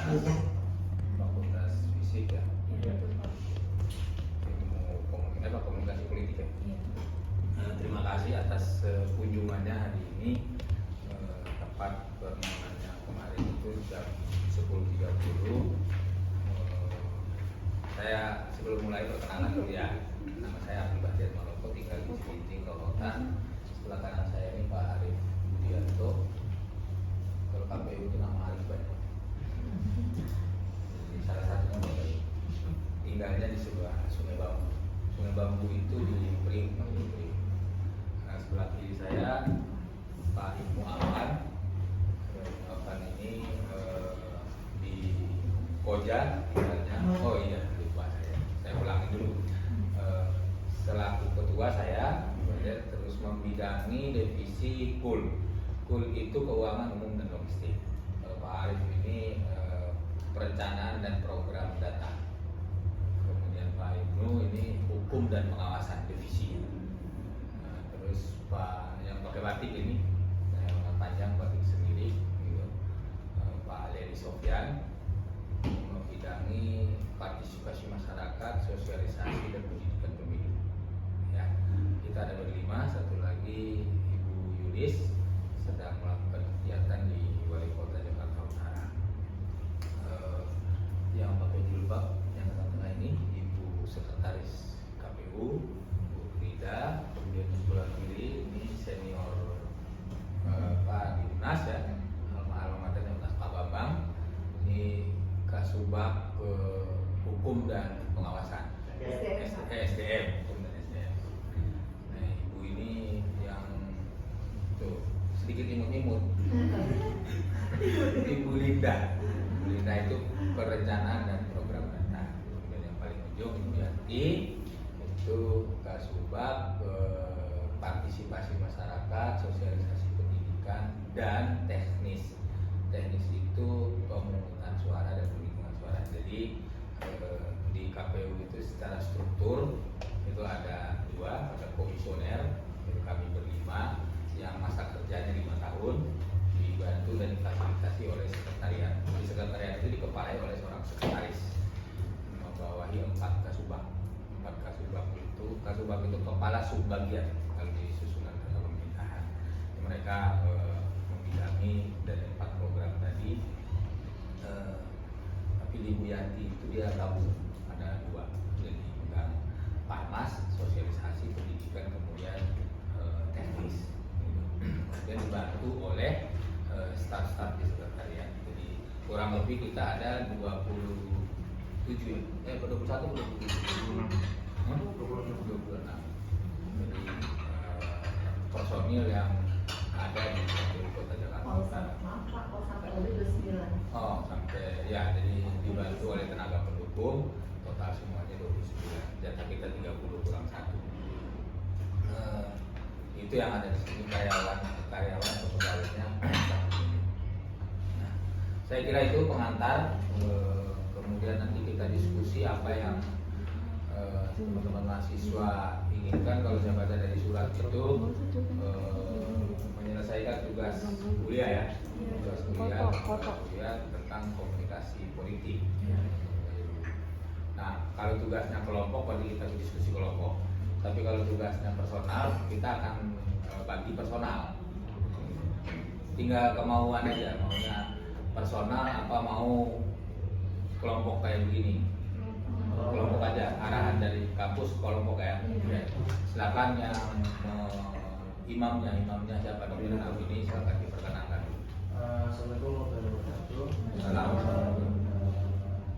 Fakultas Fisik ya. Ilmu komunikasi politik ya. Terima kasih atas kunjungannya hari ini. Tepat permohonannya kemarin itu jam 10.30. Saya sebelum mulai perkenalan dulu ya. Nama saya Abdul Bahtiar Malopo, tinggal di Cilincing, Rorotan. Sebelah kanan saya ini Pak Arif Budianto. Kalau KPU itu nama Arif banyak. Jadi salah satunya Bapak. Tinggalnya di sebelah Sungai Bambu. Sungai Bambu itu di Pring. Nah, sebelah kiri saya Pak Ibnu Alwan. Alwan ini di Koja, tinggalnya. Oh iya, lupa saya ulangi dulu. Selaku ketua saya, terus membidangi divisi KUL. KUL itu keuangan umum dan logistik. Pak Arif ini perencanaan dan program data. Kemudian Pak Ibnu ini hukum dan pengawasan divisi. Terus Pak yang pakai batik ini, saya panjang batik sendiri, gitu. Pak Aledi Sofyan membidangi partisipasi masyarakat, sosialisasi dan pendidikan pemilu. Ya, kita ada berlima, satu lagi Ibu Yulis sedang melakukan kegiatan di Wali Kota Jakarta Utara. Yang pakai jilbab yang tengah ini Ibu Sekretaris KPU, Bu Frida. Kemudian di sebelah kiri ini senior Pak Dinas ya, alma-maternya Pak Bambang. Ini Kasubag Hukum dan Pengawasan SDM, Hukum dan SDM. Nah, Ibu ini yang tuh sedikit imut-imut. Ibu Linda. Ibu Linda itu perencanaan dan program data. Kemudian yang paling ujung Ibu Yanti itu Kasubag partisipasi masyarakat, sosialisasi pendidikan dan teknis. Teknis itu pemungutan suara dan penghitungan suara. Jadi di KPU itu secara struktur itu ada dua, ada komisioner, itu kami berlima yang masa kerjanya 5 tahun, dibantu dan difasilitasi oleh sekretariat. Di sekretariat itu dikepalai oleh seorang sekretaris, membawahi 4 kasubag. 4 kasubag itu kepala subbagian kalau di susunan data pemerintahan. Mereka membidangi dari 4 program tadi. Tapi di Bu Yanti itu dia gabung, ada 2, jadi pegang Parmas, sosialisasi pendidikan, kemudian teknis. Kemudian dibantu oleh staf-staf di sekretariat. Jadi kurang lebih kita ada 27, 21 26. Jadi personil yang ada di Kota Jakarta Utara. Kalau sampai lebih 29. Oh, sampai ya, jadi dibantu oleh tenaga pendukung, total semuanya 29. Data kita 30 kurang 1. Itu yang ada di sini, karyawan atau pegawainya. Nah, saya kira itu pengantar. Kemudian nanti kita diskusi apa yang teman-teman mahasiswa inginkan. Kalau saya baca dari surat itu menyelesaikan tugas kuliah ya, tugas kuliah tentang komunikasi politik. Nah, kalau tugasnya kelompok, berarti kita diskusi kelompok. Tapi kalau tugasnya personal, kita akan bagi personal. Tinggal kemauan aja, maunya personal apa mau kelompok kayak begini. Kelompok aja, arahan dari kampus kelompok ya. Silakan yang imamnya siapa, Dr. Nabi ini silakan diperkenalkan. Assalamualaikum warahmatullahi wabarakatuh. Assalamualaikum.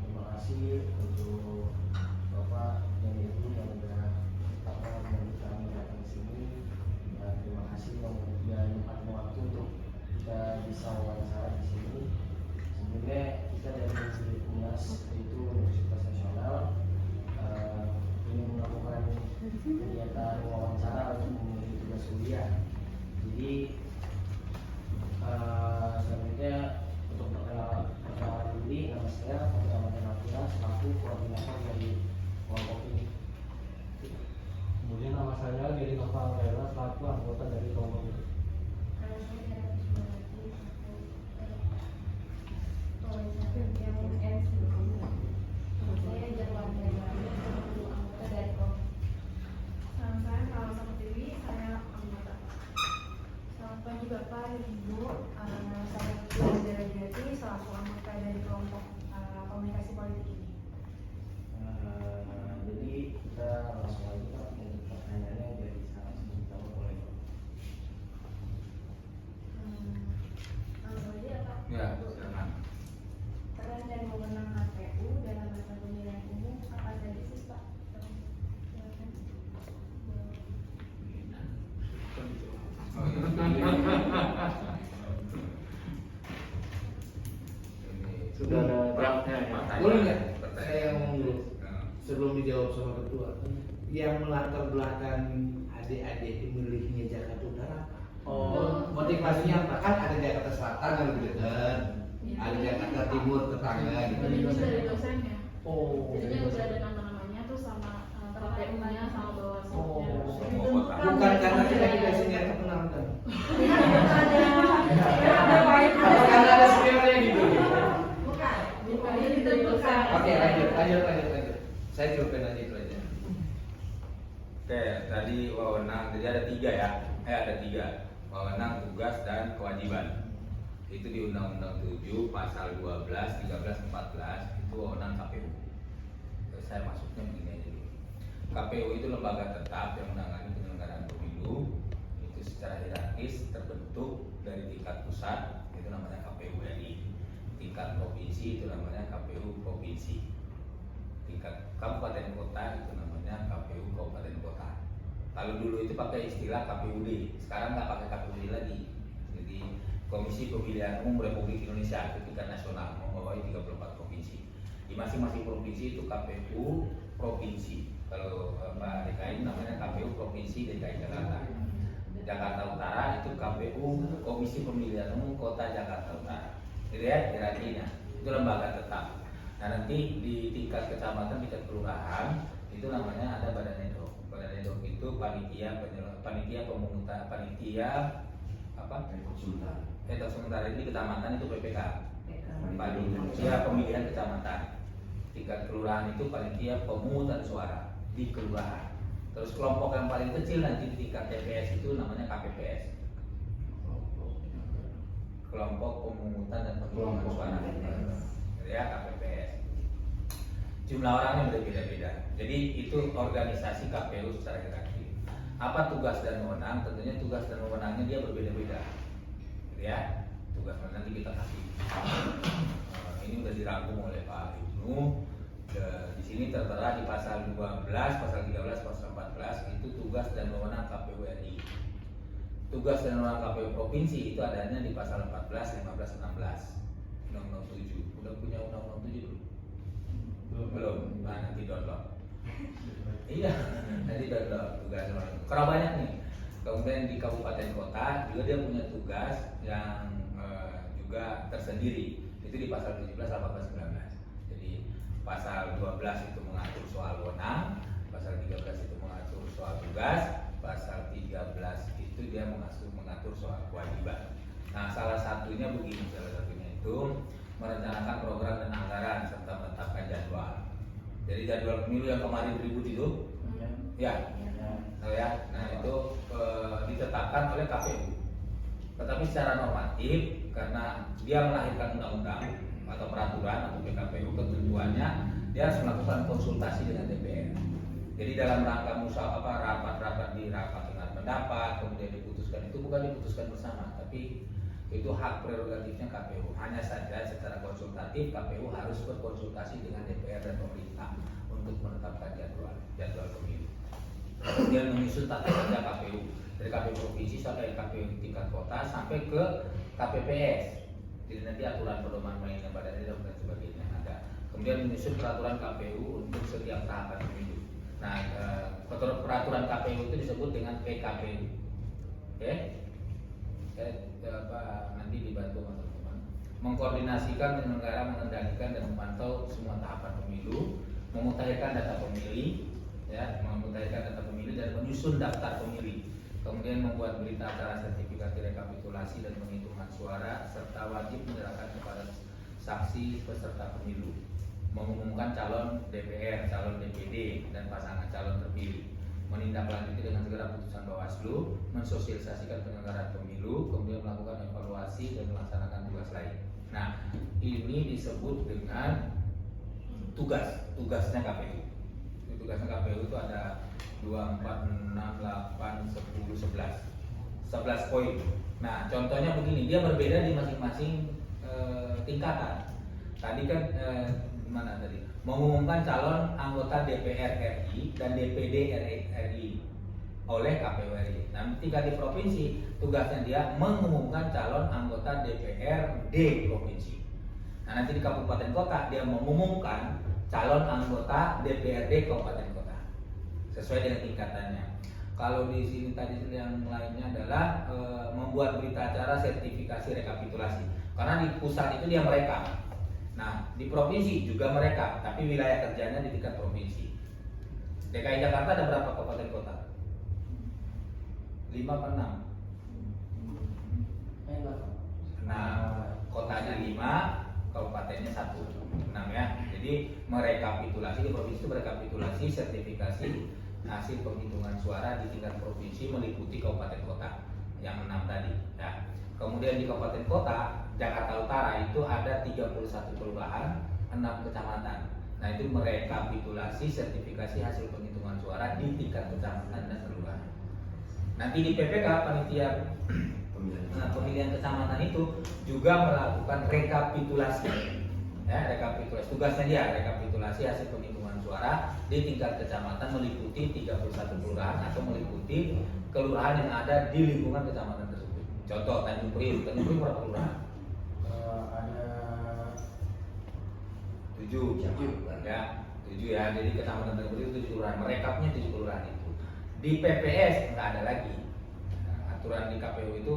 Terima kasih untuk Bapak dan Ibu yang sudah menyambut kami datang ke sini. Dan terima kasih yang sudah menyempatkan waktu untuk kita bisa wawancara di sini. Sebenarnya kita dari Universitas Unas itu Universitas Nasional ingin melakukan kegiatan wawancara untuk memenuhi tugas kuliah. Jadi selanjutnya untuk perkenalan diri, nama saya Fatimah Nafila selaku koordinator dari kelompok ini. Kemudian nama saya Giri Noval Rela selaku anggota dari kelompok ini. Yang Ibu, saya Putri Darajati selaku anggota dari kelompok komunikasi politik ini. Jadi kita langsung aja Pak untuk pertanyaannya dari salah satu utama boleh Pak. Langsung aja ya Pak. Ya, silakan. Peran dan wewenang KPU dalam masa pemilihan umum apa saja sih Pak? Silakan. Oh, iya. Sudah ada draftnya ya. Pertanyaan. Boleh nggak? Pertanyaan. Saya ngomong dulu Nah, sebelum dijawab sama ketua. Yang melatar belakang adik-adik memilihnya Jakarta Utara. Motivasinya apa? Kan ada Jakarta Selatan yang lebih dekat, ada Jakarta Timur tetangga gitu. Ini dari dosennya. Oh. Jadinya udah ada nama-namanya tuh sama KPU-nya sama Bawaslu-nya. Oh. Bukan karena kita tidak senior terkenal kan? Atau karena ada seniornya gitu. Bukan ini dari dosen. Oke, lanjut. Saya jawabin aja itu aja. Oke, tadi wewenang, jadi ada tiga ya. Ada tiga. Wewenang, tugas, dan kewajiban. Itu di Undang-Undang 7 pasal 12, 13, 14 itu wewenang KPU. Terus saya masuknya begini aja dulu. KPU itu lembaga tetap yang menangani penyelenggaraan pemilu. Itu secara hierarkis terbentuk dari tingkat pusat, itu namanya KPU RI. Tingkat provinsi itu namanya KPU provinsi. Tingkat kabupaten kota itu namanya KPU kabupaten kota. Kalau dulu itu pakai istilah KPUD, sekarang nggak pakai KPUD lagi. Jadi Komisi Pemilihan Umum Republik Indonesia itu tingkat nasional membawahi 34 provinsi. Di masing-masing provinsi itu KPU provinsi. Kalau Pak DKI namanya KPU Provinsi DKI Jakarta. Jakarta Utara itu KPU Komisi Pemilihan Umum Kota Jakarta Utara. Jadi ya hierarkinya itu lembaga tetap. Nah nanti di tingkat kecamatan, tingkat kelurahan itu namanya ada badan edok. Badan edok itu panitia pemungutan, panitia apa? Konsultan. Edok sementara ini di kecamatan itu PPK. Panitia pemilihan kecamatan. Tingkat kelurahan itu panitia pemungutan suara di kelurahan. Terus kelompok yang paling kecil nanti di tingkat TPS itu namanya KPPS. Kelompok pemungutan dan penghitungan suara. Ya KPPS. Jumlah orangnya berbeda-beda. Jadi itu organisasi KPU secara hierarki. Apa tugas dan wewenang? Tentunya tugas dan wewenangnya dia berbeda-beda. Ya, tugas nanti kita kasih. Ini sudah dirangkum oleh Pak Ibnu. Di sini tertera di pasal 12, pasal 13, pasal 14 itu tugas dan wewenang KPU RI. Tugas dan wewenang KPU provinsi itu adanya di pasal 14, 15, 16. Undang-Undang 7. Udah punya Undang-Undang 7 belum? Belum. Nah, nanti download. Iya, nanti download tugas. Karena banyak nih. Kemudian di kabupaten kota juga dia punya tugas yang juga tersendiri. Itu di pasal 17, 18, 19. Jadi pasal 12 itu mengatur soal wewenang, pasal 13 itu mengatur soal tugas, pasal 13 itu dia mengatur soal kewajiban. Nah, salah satunya itu merencanakan program dan anggaran serta menetapkan jadwal. Jadi jadwal pemilu yang kemarin ribut itu, ya, nah itu ditetapkan oleh KPU. Tetapi secara normatif karena dia melahirkan undang-undang atau peraturan atau PKPU, ketentuannya dia harus melakukan konsultasi dengan DPR. Jadi dalam rangka rapat dengar pendapat kemudian diputuskan, itu bukan diputuskan bersama, tapi itu hak prerogatifnya KPU. Hanya saja secara konsultatif KPU harus berkonsultasi dengan DPR dan pemerintah untuk menetapkan jadwal pemilu. Kemudian menyusun tata kerja KPU dari KPU provinsi sampai KPU tingkat kota sampai ke KPPS. Jadi nanti aturan pedoman mainnya badan ini dan sebagainya ada. Kemudian menyusun peraturan KPU untuk setiap tahapan pemilu. Nah, peraturan KPU itu disebut dengan PKPU. Oke? Nanti dibantu teman-teman mengkoordinasikan, menyelenggara, mengendalikan dan memantau semua tahapan pemilu, memutakhirkan data pemilih, ya, memutakhirkan data pemilih dan menyusun daftar pemilih. Kemudian membuat berita acara sertifikasi rekapitulasi dan penghitungan suara serta wajib menyerahkan kepada saksi peserta pemilu, mengumumkan calon DPR, calon DPD dan pasangan calon terpilih. menindaklanjuti dengan segera putusan Bawaslu, mensosialisasikan penyelenggaraan pemilu, kemudian melakukan evaluasi dan melaksanakan tugas lain. Nah, ini disebut dengan tugasnya KPU. Tugasnya KPU itu ada 2, 4, 6, 8, 10, 11 poin. Nah, contohnya begini, dia berbeda di masing-masing tingkatan. Tadi kan mana tadi? Mengumumkan calon anggota DPR RI dan DPD RI oleh KPU RI. Nah, tingkat di provinsi tugasnya dia mengumumkan calon anggota DPRD provinsi. Nah, nanti di kabupaten kota dia mengumumkan calon anggota DPRD kabupaten kota sesuai dengan tingkatannya. Kalau di sini tadi yang lainnya adalah membuat berita acara sertifikasi rekapitulasi. Karena di pusat itu dia merekap. Nah, di provinsi juga merekap, tapi wilayah kerjanya di tingkat provinsi. DKI Jakarta ada berapa kabupaten kota? 5 atau 6? Nah, kotanya 5, kabupatennya 1, 6 ya. Jadi merekapitulasi di provinsi itu merekapitulasi sertifikasi hasil penghitungan suara di tingkat provinsi meliputi kabupaten kota yang 6 tadi ya. Kemudian di kabupaten kota Jakarta Utara itu ada 31 kelurahan, 6 kecamatan. Nah, itu merekapitulasi sertifikasi hasil penghitungan suara di tingkat kecamatan dan kelurahan. Nanti di PPK panitia pemilihan kecamatan itu juga melakukan rekapitulasi. Ya, rekapitulasi tugasnya dia rekapitulasi hasil penghitungan suara di tingkat kecamatan meliputi 31 kelurahan atau meliputi kelurahan yang ada di lingkungan kecamatan tersebut. Contoh Tanjung Priuk berapa kelurahan? Ada 7 ya, 7 ya. Jadi kecamatan Tanjung Priuk 7 kelurahan, merekapnya 7 kelurahan itu. Di PPS nggak ada lagi. Nah, aturan di KPU itu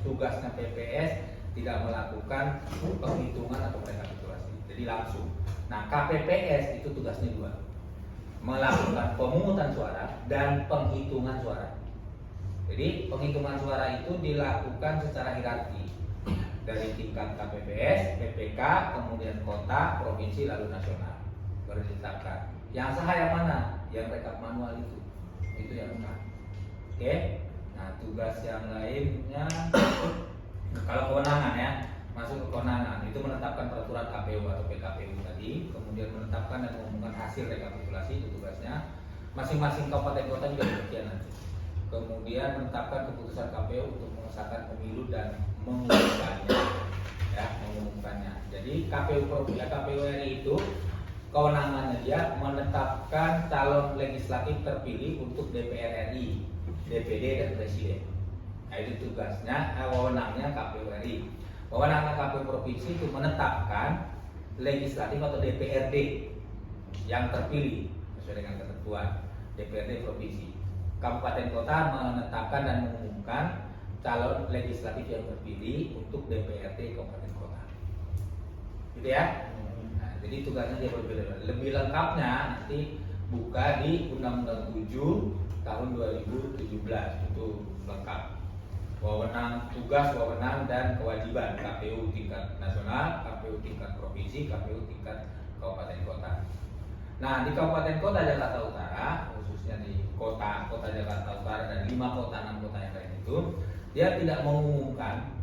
tugasnya PPS tidak melakukan penghitungan atau rekapitulasi, jadi langsung. Nah, KPPS itu tugasnya 2, melakukan pemungutan suara dan penghitungan suara. Jadi penghitungan suara itu dilakukan secara hierarki dari tingkat KPPS, PPK, kemudian kota, provinsi, lalu nasional baru ditetapkan. Yang sah yang mana? Yang rekap manual itu yang sah. Oke. Nah, tugas yang lainnya kalau kewenangan ya, masuk ke kewenangan itu menetapkan peraturan KPU atau PKPU tadi, kemudian menetapkan dan mengumumkan hasil rekapitulasi itu tugasnya. Masing-masing kabupaten kota juga demikian nanti. Kemudian menetapkan keputusan KPU untuk mengesahkan pemilu dan mengumumkannya, ya, mengumumkannya. Jadi KPU RI itu kewenangannya dia menetapkan calon legislatif terpilih untuk DPR RI, DPD dan Presiden. Nah, itu tugasnya, wewenangnya KPU RI. Wewenangnya KPU provinsi itu menetapkan legislatif atau DPRD yang terpilih sesuai dengan ketentuan DPRD provinsi. Kabupaten kota menetapkan dan mengumumkan calon legislatif yang terpilih untuk DPRD kabupaten kota. Gitu ya. Nah, jadi tugasnya dia berbeda. Lebih lengkapnya nanti buka di Undang-Undang 7 tahun 2017 itu lengkap. Tugas, wewenang dan kewajiban KPU tingkat nasional, KPU tingkat provinsi, KPU tingkat kabupaten kota. Nah, di kabupaten kota Jakarta Utara, khususnya di kota Jakarta Utara dan 5 kota, 6 kota yang lain itu, dia tidak mengumumkan,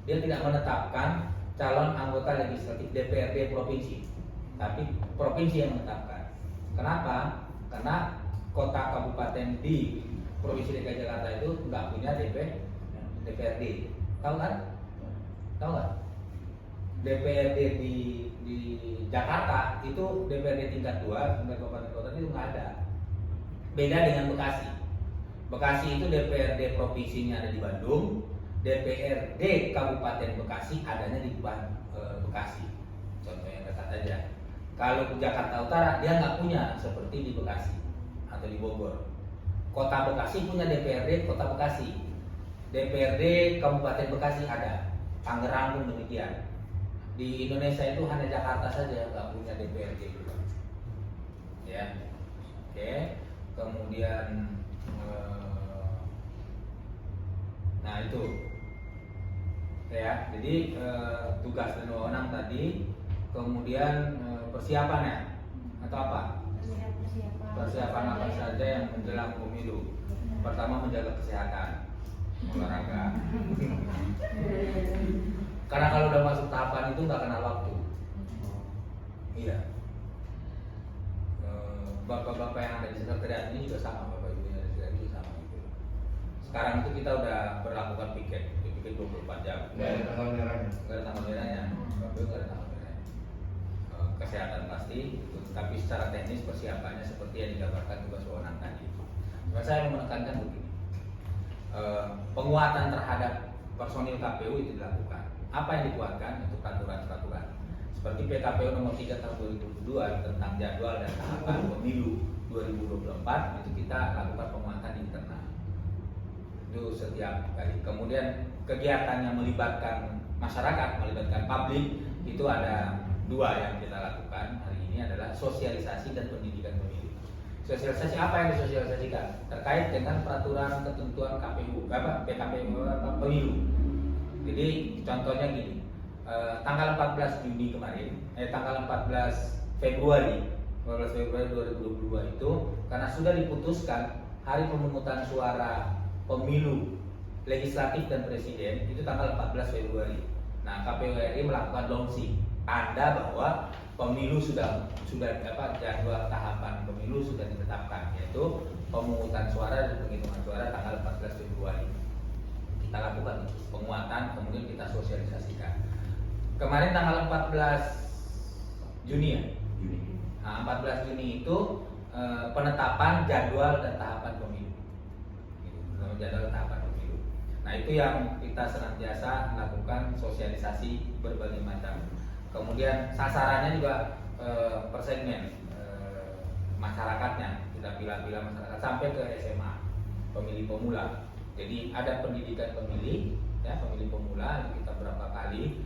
dia tidak menetapkan calon anggota legislatif DPRD provinsi, tapi provinsi yang menetapkan. Kenapa? Karena kota kabupaten di provinsi DKI Jakarta itu nggak punya DPRD. Tahu kan? Tahu nggak? DPRD di Jakarta itu DPRD tingkat 2, tingkat kabupaten kota itu nggak ada. Beda dengan Bekasi. Bekasi itu DPRD provinsinya ada di Bandung, DPRD Kabupaten Bekasi adanya di Bekasi. Contoh yang dekat aja. Kalau ke Jakarta Utara dia nggak punya seperti di Bekasi atau di Bogor. Kota Bekasi punya DPRD Kota Bekasi. DPRD Kabupaten Bekasi ada. Tangerang pun demikian. Di Indonesia itu hanya Jakarta saja nggak punya DPRD juga. Ya, oke. Kemudian, nah itu, ya. Jadi tugas dan wewenang tadi, kemudian persiapannya atau apa? Persiapan apa saja yang menjelang pemilu? Pertama, menjaga kesehatan, olahraga. Karena kalau udah masuk tahapan itu nggak kenal waktu. Iya. Bapak-bapak yang ada di sekretariat ini juga sama, bapak ibu yang ada di sekretariat juga sama gitu. Sekarang itu kita udah berlakukan piket 24 jam. Nggak ada tanggal merahnya. Nggak ada tanggal merahnya, bapak ibu nggak ada tanggal merahnya. Kesehatan pasti, tapi secara teknis persiapannya seperti yang digambarkan tugas wewenang tadi. Nah, saya mau menekankan begini, penguatan terhadap personil KPU itu dilakukan. Apa yang dikuatkan? Untuk peraturan-peraturan seperti PKPU nomor 3 tahun 2022 tentang jadwal dan tahapan pemilu 2024 itu kita lakukan penguatan internal. Itu setiap kali. Kemudian kegiatan yang melibatkan masyarakat, melibatkan publik itu ada 2 yang kita lakukan hari ini adalah sosialisasi dan pendidikan pemilu. Sosialisasi apa yang disosialisasikan? Terkait dengan peraturan ketentuan PKPU pemilu. Jadi contohnya gini, tanggal 14 Juni kemarin, tanggal 14 Februari 2022 itu karena sudah diputuskan hari pemungutan suara pemilu legislatif dan presiden itu tanggal 14 Februari. Nah, KPU RI melakukan launching tanda bahwa pemilu sudah jadwal tahapan pemilu sudah ditetapkan, yaitu pemungutan suara dan penghitungan suara tanggal 14 Februari. Kita lakukan penguatan, kemudian kita sosialisasikan. Kemarin tanggal 14 Juni ya? Nah, 14 Juni itu penetapan jadwal dan tahapan pemilu. Jadwal tahapan pemilu. Nah, itu yang kita senantiasa lakukan sosialisasi berbagai macam. Kemudian sasarannya juga per segmen masyarakatnya, kita pilah-pilah masyarakat sampai ke SMA, pemilih pemula. Jadi ada pendidikan pemilih, ya pemilih pemula kita berapa kali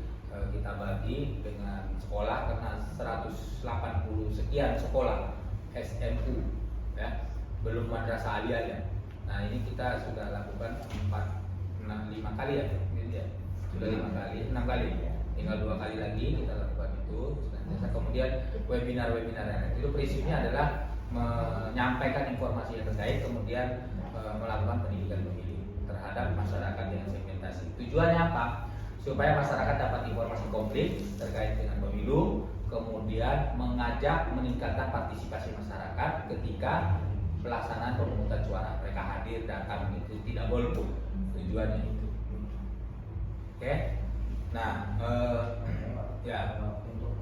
kita bagi dengan sekolah karena 180 sekian sekolah SMU, ya belum madrasah aliyah. Nah ini kita sudah lakukan 5 kali ya, sudah 5 kali, 6 kali. Tinggal 2 kali lagi kita lakukan itu. Kemudian webinar-webinar itu prinsipnya adalah menyampaikan informasi yang terkait, kemudian melakukan pendidikan pemilih terhadap masyarakat dengan segmentasi. Tujuannya apa? Supaya masyarakat dapat informasi komplit terkait dengan pemilu, kemudian mengajak meningkatkan partisipasi masyarakat ketika pelaksanaan pemungutan suara. Mereka hadir, datang, itu tidak golput. Tujuannya itu. Oke. Nah, ya. Untuk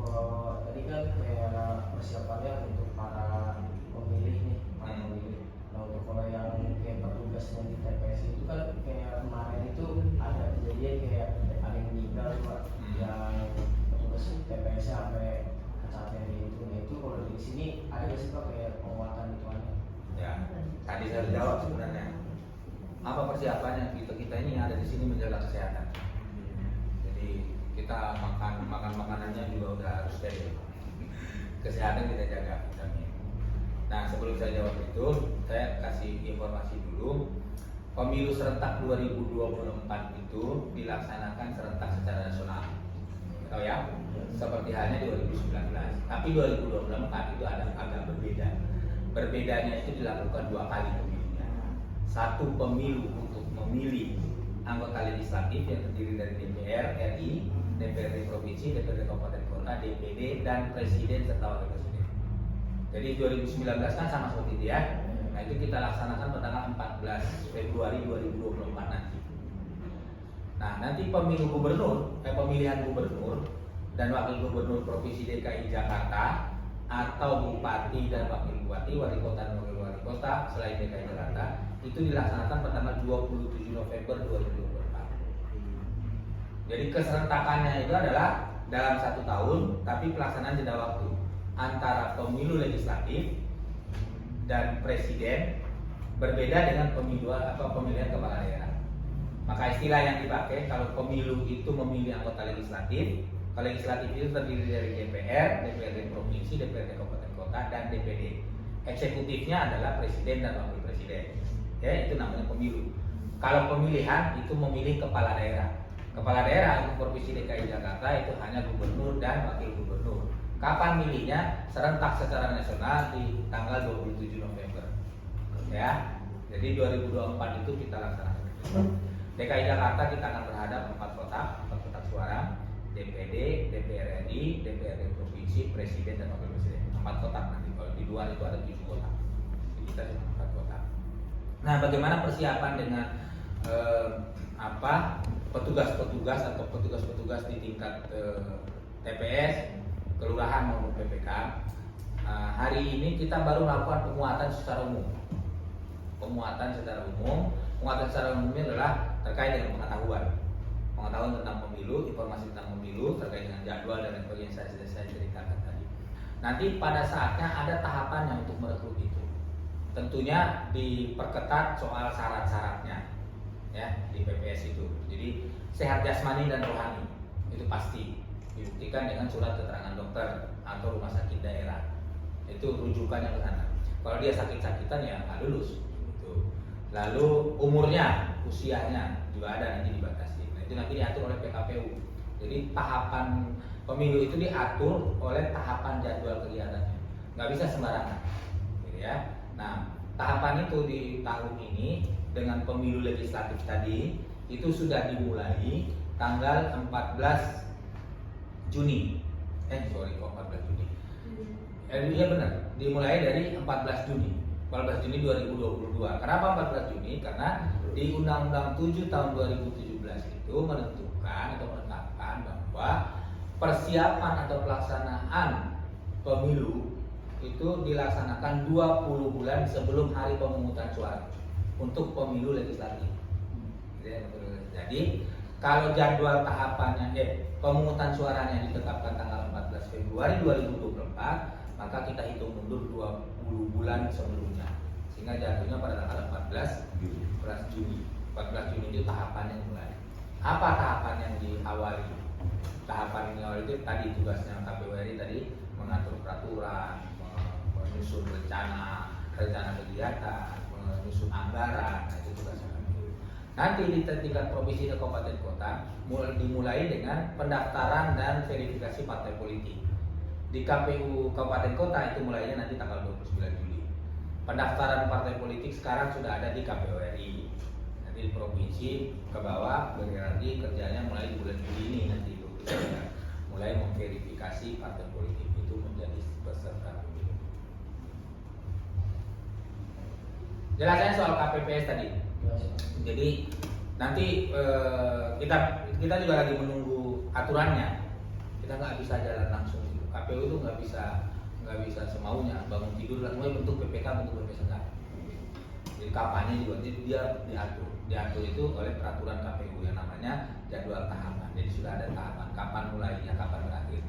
tadi kan kayak persiapannya untuk para pemilih nih, para pemilih. Nah untuk kalau yang kayak petugasnya di TPS itu kan kayak kemarin itu ada kejadian kayak ada yang meninggal Pak, yang petugas TPS sampai kecelakaan itu. Nah itu kalau di sini ada nggak sih Pak kayak penguatan itu ada? Ya, tadi saya sudah jawab sebenarnya. Apa persiapannya? Kita ini ada di sini menjaga kesehatan. Jadi kita makan makanannya juga udah harus steril. Kesehatan kita jaga vitamin. Nah sebelum saya jawab itu, saya kasih informasi dulu. Pemilu serentak 2024 itu dilaksanakan serentak secara nasional. Tahu ya? Seperti halnya 2019. Tapi 2024 itu ada agak berbeda. Berbedanya itu dilakukan 2 kali pemilunya. Satu pemilu untuk memilih anggota legislatif yang terdiri dari DPR RI, DPRD provinsi, DPRD kabupaten kota, DPD dan presiden serta wakil presiden. Jadi 2019 kan sama seperti itu ya. Nah itu kita laksanakan pada tanggal 14 Februari 2024 nanti. Nah nanti pemilu gubernur, pemilihan gubernur dan wakil gubernur provinsi DKI Jakarta atau bupati dan wakil bupati, wali kota dan wakil wali kota selain DKI Jakarta itu dilaksanakan pada tanggal 27 November 2024. Jadi keserentakannya itu adalah dalam 1 tahun, tapi pelaksanaan jeda waktu antara pemilu legislatif dan presiden berbeda dengan pemilihan kepala daerah. Maka istilah yang dipakai kalau pemilu itu memilih anggota legislatif, kalau legislatif itu terdiri dari DPR, DPRD provinsi, DPRD kabupaten kota dan DPD. Eksekutifnya adalah presiden dan wakil presiden. Ya, itu namanya pemilu. Kalau pemilihan itu memilih kepala daerah. Kepala daerah untuk provinsi DKI Jakarta itu hanya gubernur dan wakil gubernur. Kapan milihnya? Serentak secara nasional di tanggal 27 November. Ya. Jadi 2024 itu kita laksanakan. DKI Jakarta kita akan berhadap 4 kotak suara, DPD, DPR RI, DPRD provinsi, presiden dan wakil presiden. 4 kotak nanti. Kalau di luar itu ada 7 kotak. Jadi kita cuma 4 kotak. Nah, bagaimana persiapan dengan petugas-petugas atau petugas-petugas di tingkat TPS, kelurahan maupun PPK. Hari ini kita baru melakukan penguatan secara umum. Penguatan secara umumnya adalah terkait dengan pengetahuan tentang pemilu, informasi tentang pemilu, terkait dengan jadwal dan sebagainya yang saya ceritakan tadi. Nanti pada saatnya ada tahapannya untuk merekrut itu. Tentunya diperketat soal syarat-syaratnya, ya, di PPS itu. Jadi sehat jasmani dan rohani itu pasti dibuktikan dengan surat keterangan dokter atau rumah sakit daerah. Itu rujukannya ke sana. Kalau dia sakit-sakitan ya nggak lulus. Gitu. Lalu usianya juga ada nanti dibatasi. Nah, itu nanti diatur oleh PKPU. Jadi tahapan pemilu itu diatur oleh tahapan jadwal kegiatannya. Nggak bisa sembarangan, gitu ya. Nah, tahapan itu di tahun ini dengan pemilu legislatif tadi itu sudah dimulai tanggal 14 Juni. 14 Juni. Iya benar, dimulai dari 14 Juni 2022. Kenapa 14 Juni? Karena di Undang-Undang 7 tahun 2017 itu menentukan atau menetapkan bahwa persiapan atau pelaksanaan pemilu itu dilaksanakan 20 bulan sebelum hari pemungutan suara untuk pemilu legislatif. Jadi kalau jadwal tahapannya pemungutan suaranya ditetapkan tanggal 14 Februari 2024, maka kita hitung mundur 20 bulan sebelumnya. Sehingga jatuhnya pada tanggal 14 Juni. 14 Juni itu tahapannya mulai. Apa tahapan yang diawali? Tahapan yang diawali itu tadi tugasnya KPU RI tadi mengatur peraturan, menyusun rencana kegiatan, menyusun anggaran. Nah, itu tugasnya KPU. Nanti di tingkat provinsi dan kabupaten kota dimulai dengan pendaftaran dan verifikasi partai politik. Di KPU kabupaten kota itu mulainya nanti tanggal 29 Juli. Pendaftaran partai politik sekarang sudah ada di KPU RI. Nanti di provinsi ke bawah berarti kerjanya mulai di bulan Juli ini nanti itu kita mulai memverifikasi partai politik itu menjadi peserta pemilu. Jelasnya soal KPPS tadi. Jadi nanti kita juga lagi menunggu aturannya. Kita nggak bisa jalan langsung. KPU itu nggak bisa semaunya bangun tidur lah, mulai bentuk PPK enggak. Jadi kampanye juga dia diatur itu oleh peraturan KPU yang namanya jadwal tahapan. Jadi sudah ada tahapan kapan mulainya, kapan berakhir.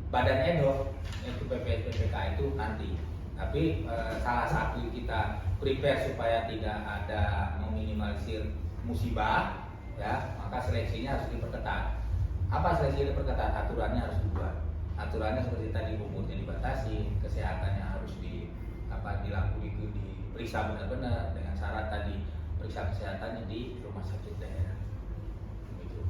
Badan ad hoc itu PPK itu nanti. Tapi salah satu kita prepare supaya tidak ada meminimalisir musibah, ya, maka seleksinya harus diperketat. Apa seleksi diperketat? Aturannya harus dibuat. Aturannya seperti tadi, umurnya dibatasi, kesehatannya harus diperiksa benar-benar dengan syarat tadi periksa kesehatannya di rumah sakit daerah. Begitu.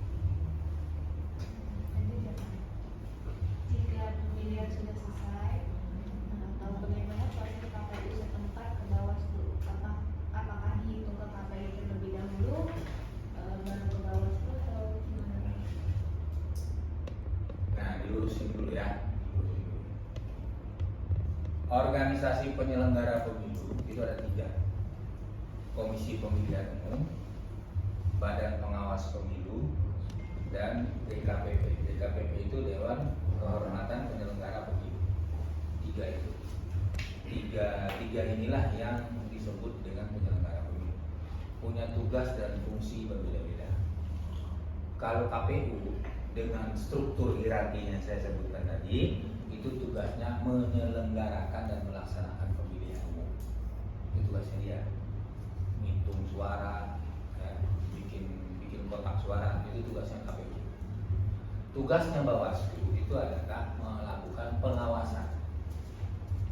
Jika pemilihan sudah selesai, atau bagaimana proses KPU setempat ke Bawaslu? Apakah dihitung ke KPU terlebih dahulu, baru ke Bawaslu atau gimana? Nah, dilurusin dulu ya. Organisasi penyelenggara pemilu itu ada 3. Komisi Pemilihan Umum, Badan Pengawas Pemilu, dan DKPP. DKPP itu Dewan Kehormatan Penyelenggara Pemilu. 3 itu. Tiga inilah yang disebut dengan penyelenggara pemilu. Punya tugas dan fungsi berbeda-beda. Kalau KPU dengan struktur hierarki yang saya sebutkan tadi, itu tugasnya menyelenggarakan dan melaksanakan pemilihan umum. Itu tugasnya dia. Menghitung suara, ya, bikin kotak suara, itu tugasnya KPU. Tugasnya Bawaslu itu adalah melakukan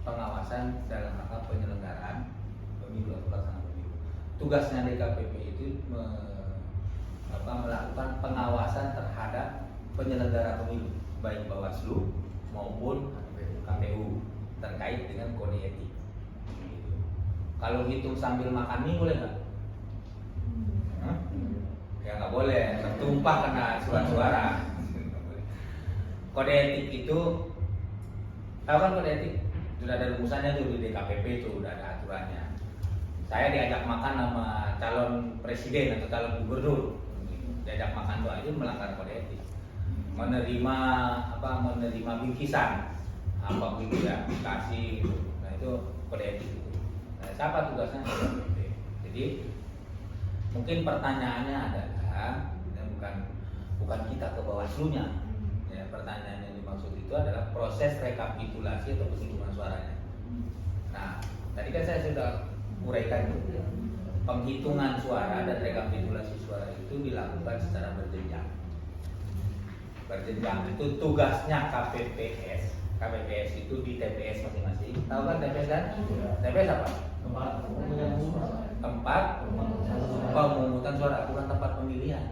pengawasan dalam rangka penyelenggaraan pemilu atau pelaksanaan pemilu. Tugasnya DKPP itu melakukan pengawasan terhadap penyelenggara pemilu, baik Bawaslu maupun KPU terkait dengan kode etik. Gitu. Kalau hitung sambil makan mie boleh nggak? Hah? Ya nggak boleh, tertumpah kena surat-suara. Kode etik itu, tahu kan kode etik? Sudah ada rumusannya tuh di DKPP itu, udah ada aturannya. Saya diajak makan sama calon presiden atau calon gubernur, diajak makan doa itu melanggar kode etik. Menerima bingkisan apa gitu ya, dikasih gitu. Nah itu kode etik itu. Nah, siapa tugasnya? Jadi mungkin pertanyaannya adalah bukan kita ke Bawaslu-nya. Ya, pertanyaan yang dimaksud itu adalah proses rekapitulasi atau penghitungan suaranya. Nah, tadi kan saya sudah uraikan itu. Penghitungan suara dan rekapitulasi suara itu dilakukan secara berjenjang. Berjenjang itu tugasnya KPPS. KPPS itu di TPS masing-masing. Tahu kan TPS kan? TPS apa? Tempat pemungutan suara, bukan tempat pemilihan.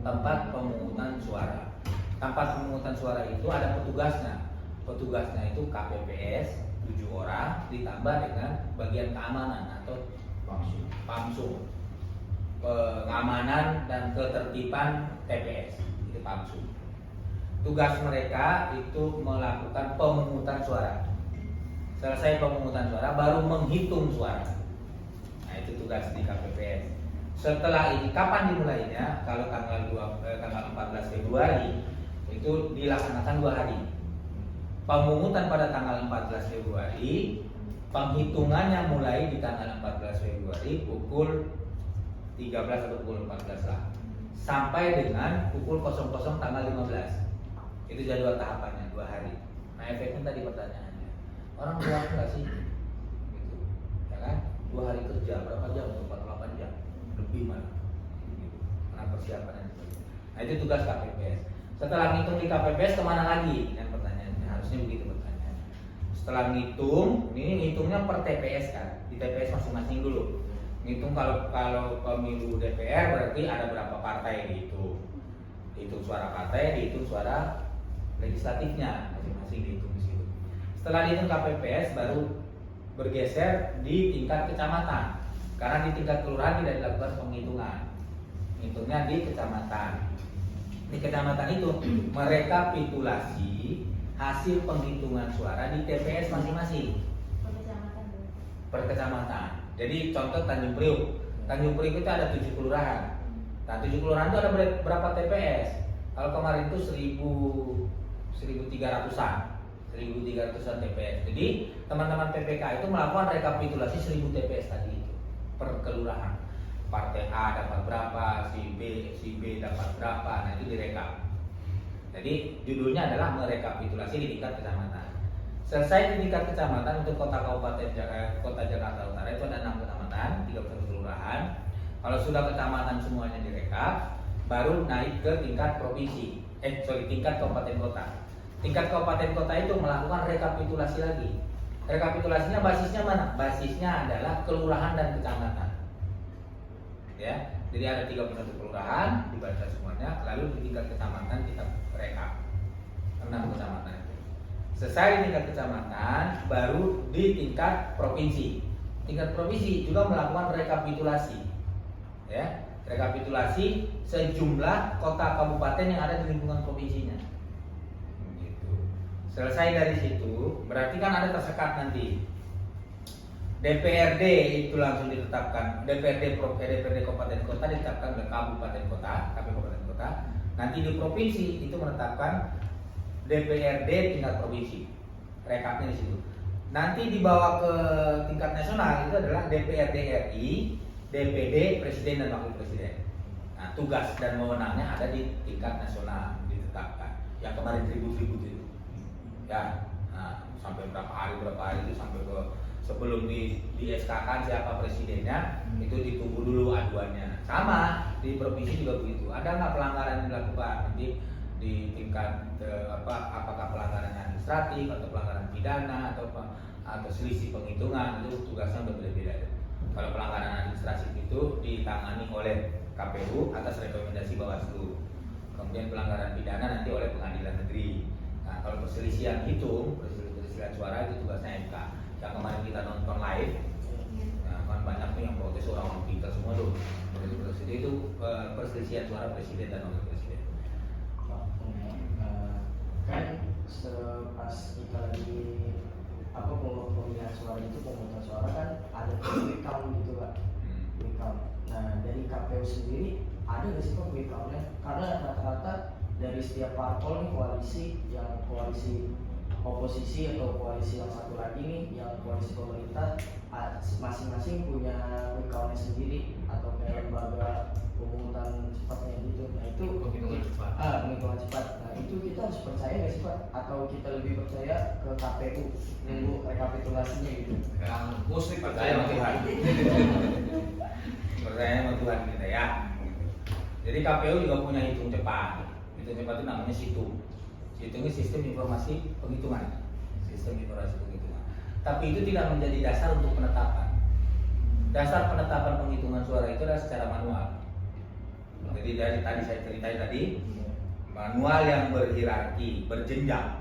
Tempat pemungutan suara. Tempat pemungutan suara itu ada petugasnya. Petugasnya itu KPPS 7 orang ditambah dengan bagian keamanan atau PAMSU. Pengamanan dan ketertiban TPS itu PAMSU. Tugas mereka itu melakukan pemungutan suara. Selesai pemungutan suara baru menghitung suara. Nah, itu tugas di KPPS. Setelah ini kapan dimulainya? Kalau tanggal 14 Februari itu dilaksanakan 2 hari. Pemungutan pada tanggal 14 Februari, penghitungannya mulai di tanggal 14 Februari pukul 13 atau pukul 14 lah. Sampai dengan pukul 00 tanggal 15. Itu jadwal tahapannya 2 hari. Nah, efeknya tadi pertanyaannya, orang puas nggak sih? Gitu, ya kan? 2 hari kerja berapa jam? 48 jam, lebih malah. Gitu. Karena persiapan itu. Nah, itu tugas KPPS. Setelah ngitung di KPPS kemana lagi? Kan pertanyaannya harusnya begitu pertanyaannya. Setelah ngitung, ini ngitungnya per TPS kan? Di TPS masing-masing dulu. Ngitung kalau pemilu DPR berarti ada berapa partai dihitung. Dihitung suara partai, dihitung suara legislatifnya masing-masing dihitung di situ. Setelah dihitung KPPS baru bergeser di tingkat kecamatan. Karena di tingkat kelurahan tidak dilakukan penghitungan. Hitungnya di kecamatan. Di kecamatan itu merekapitulasi hasil penghitungan suara di TPS masing-masing. Per kecamatan. Jadi contoh Tanjung Priuk. Tanjung Priuk itu ada 7 kelurahan. Nah, 7 kelurahan itu ada berapa TPS? Kalau kemarin itu 1.300-an. 1.300-an TPS. Jadi teman-teman PPK itu melakukan rekapitulasi 1.000 TPS tadi itu per kelurahan. Partai A dapat berapa, si B dapat berapa, nah itu direkap. Jadi judulnya adalah merekapitulasi di tingkat kecamatan. Selesai di tingkat kecamatan untuk kota Jakarta Utara itu ada 6 kecamatan, 31 kelurahan. Kalau sudah kecamatan semuanya direkap, baru naik ke tingkat provinsi. Tingkat kabupaten kota. Tingkat kabupaten kota itu melakukan rekapitulasi lagi. Rekapitulasinya basisnya mana? Basisnya adalah kelurahan dan kecamatan. Ya, jadi ada 31 kelurahan dibaca semuanya, lalu di tingkat kecamatan kita rekap 6 kecamatan itu. Selesai di tingkat kecamatan, baru di tingkat provinsi. Tingkat provinsi juga melakukan rekapitulasi. Ya, rekapitulasi sejumlah kota kabupaten yang ada di lingkungan provinsinya. Gitu. Selesai dari situ, berarti kan ada tersekat nanti. DPRD itu langsung ditetapkan, DPRD kabupaten kota ditetapkan oleh kabupaten kota, kabupaten kota. Nanti di provinsi itu menetapkan DPRD tingkat provinsi, rekapnya di situ. Nanti dibawa ke tingkat nasional itu adalah DPRD RI, DPD Presiden dan Wakil Presiden. Nah, tugas dan wewenangnya ada di tingkat nasional ditetapkan. Yang kemarin ribut-ribut itu, ya, nah, sampai berapa hari itu sampai ke sebelum di SK-kan siapa presidennya itu ditunggu dulu aduannya. Sama di provinsi juga begitu. Ada nggak pelanggaran yang dilakukan nanti di tingkat apakah pelanggaran administratif atau pelanggaran pidana atau selisih penghitungan, itu tugasnya berbeda-beda. Kalau pelanggaran administratif itu ditangani oleh KPU atas rekomendasi Bawaslu. Kemudian pelanggaran pidana nanti oleh pengadilan negeri. Nah, kalau perselisihan perselisihan suara itu tugasnya MK. Yang kemarin kita nonton live, ya, kan banyak tuh yang protes orang pintar semua tuh. Jadi itu perselisihan suara presiden dan wakil presiden. Kan pas kita lagi pemilihan suara itu pemungutan suara kan ada quick count gitu Pak. Quick count. Nah dari KPU sendiri ada nggak sih Pak quick countnya? Karena rata-rata dari setiap parpol nih koalisi oposisi atau koalisi yang satu lagi nih yang koalisi pemerintah masing-masing punya quick countnya sendiri atau kayak lembaga pemungutan cepatnya gitu. Nah itu Penghitungan cepat. Penghitungan cepat. Nah itu kita harus percaya nggak sih Pak? Atau kita lebih percaya ke KPU nunggu rekapitulasinya gitu? Yang musrik Percaya sama Tuhan. Percaya sama Tuhan kita ya. Jadi KPU juga punya hitung cepat. Hitung cepat itu namanya situng. Situng itu sistem informasi penghitungan. Sistem informasi penghitungan. Tapi itu tidak menjadi dasar untuk penetapan. Dasar penetapan penghitungan suara itu adalah secara manual. Jadi dari tadi saya ceritain tadi, manual yang berhierarki, berjenjang.